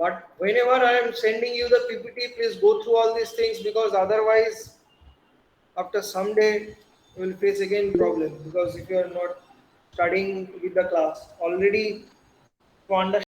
Speaker 1: But whenever I am sending you the PPT, please go through all these things, because otherwise after some day you will face again problem, because if you are not studying with the class already to understand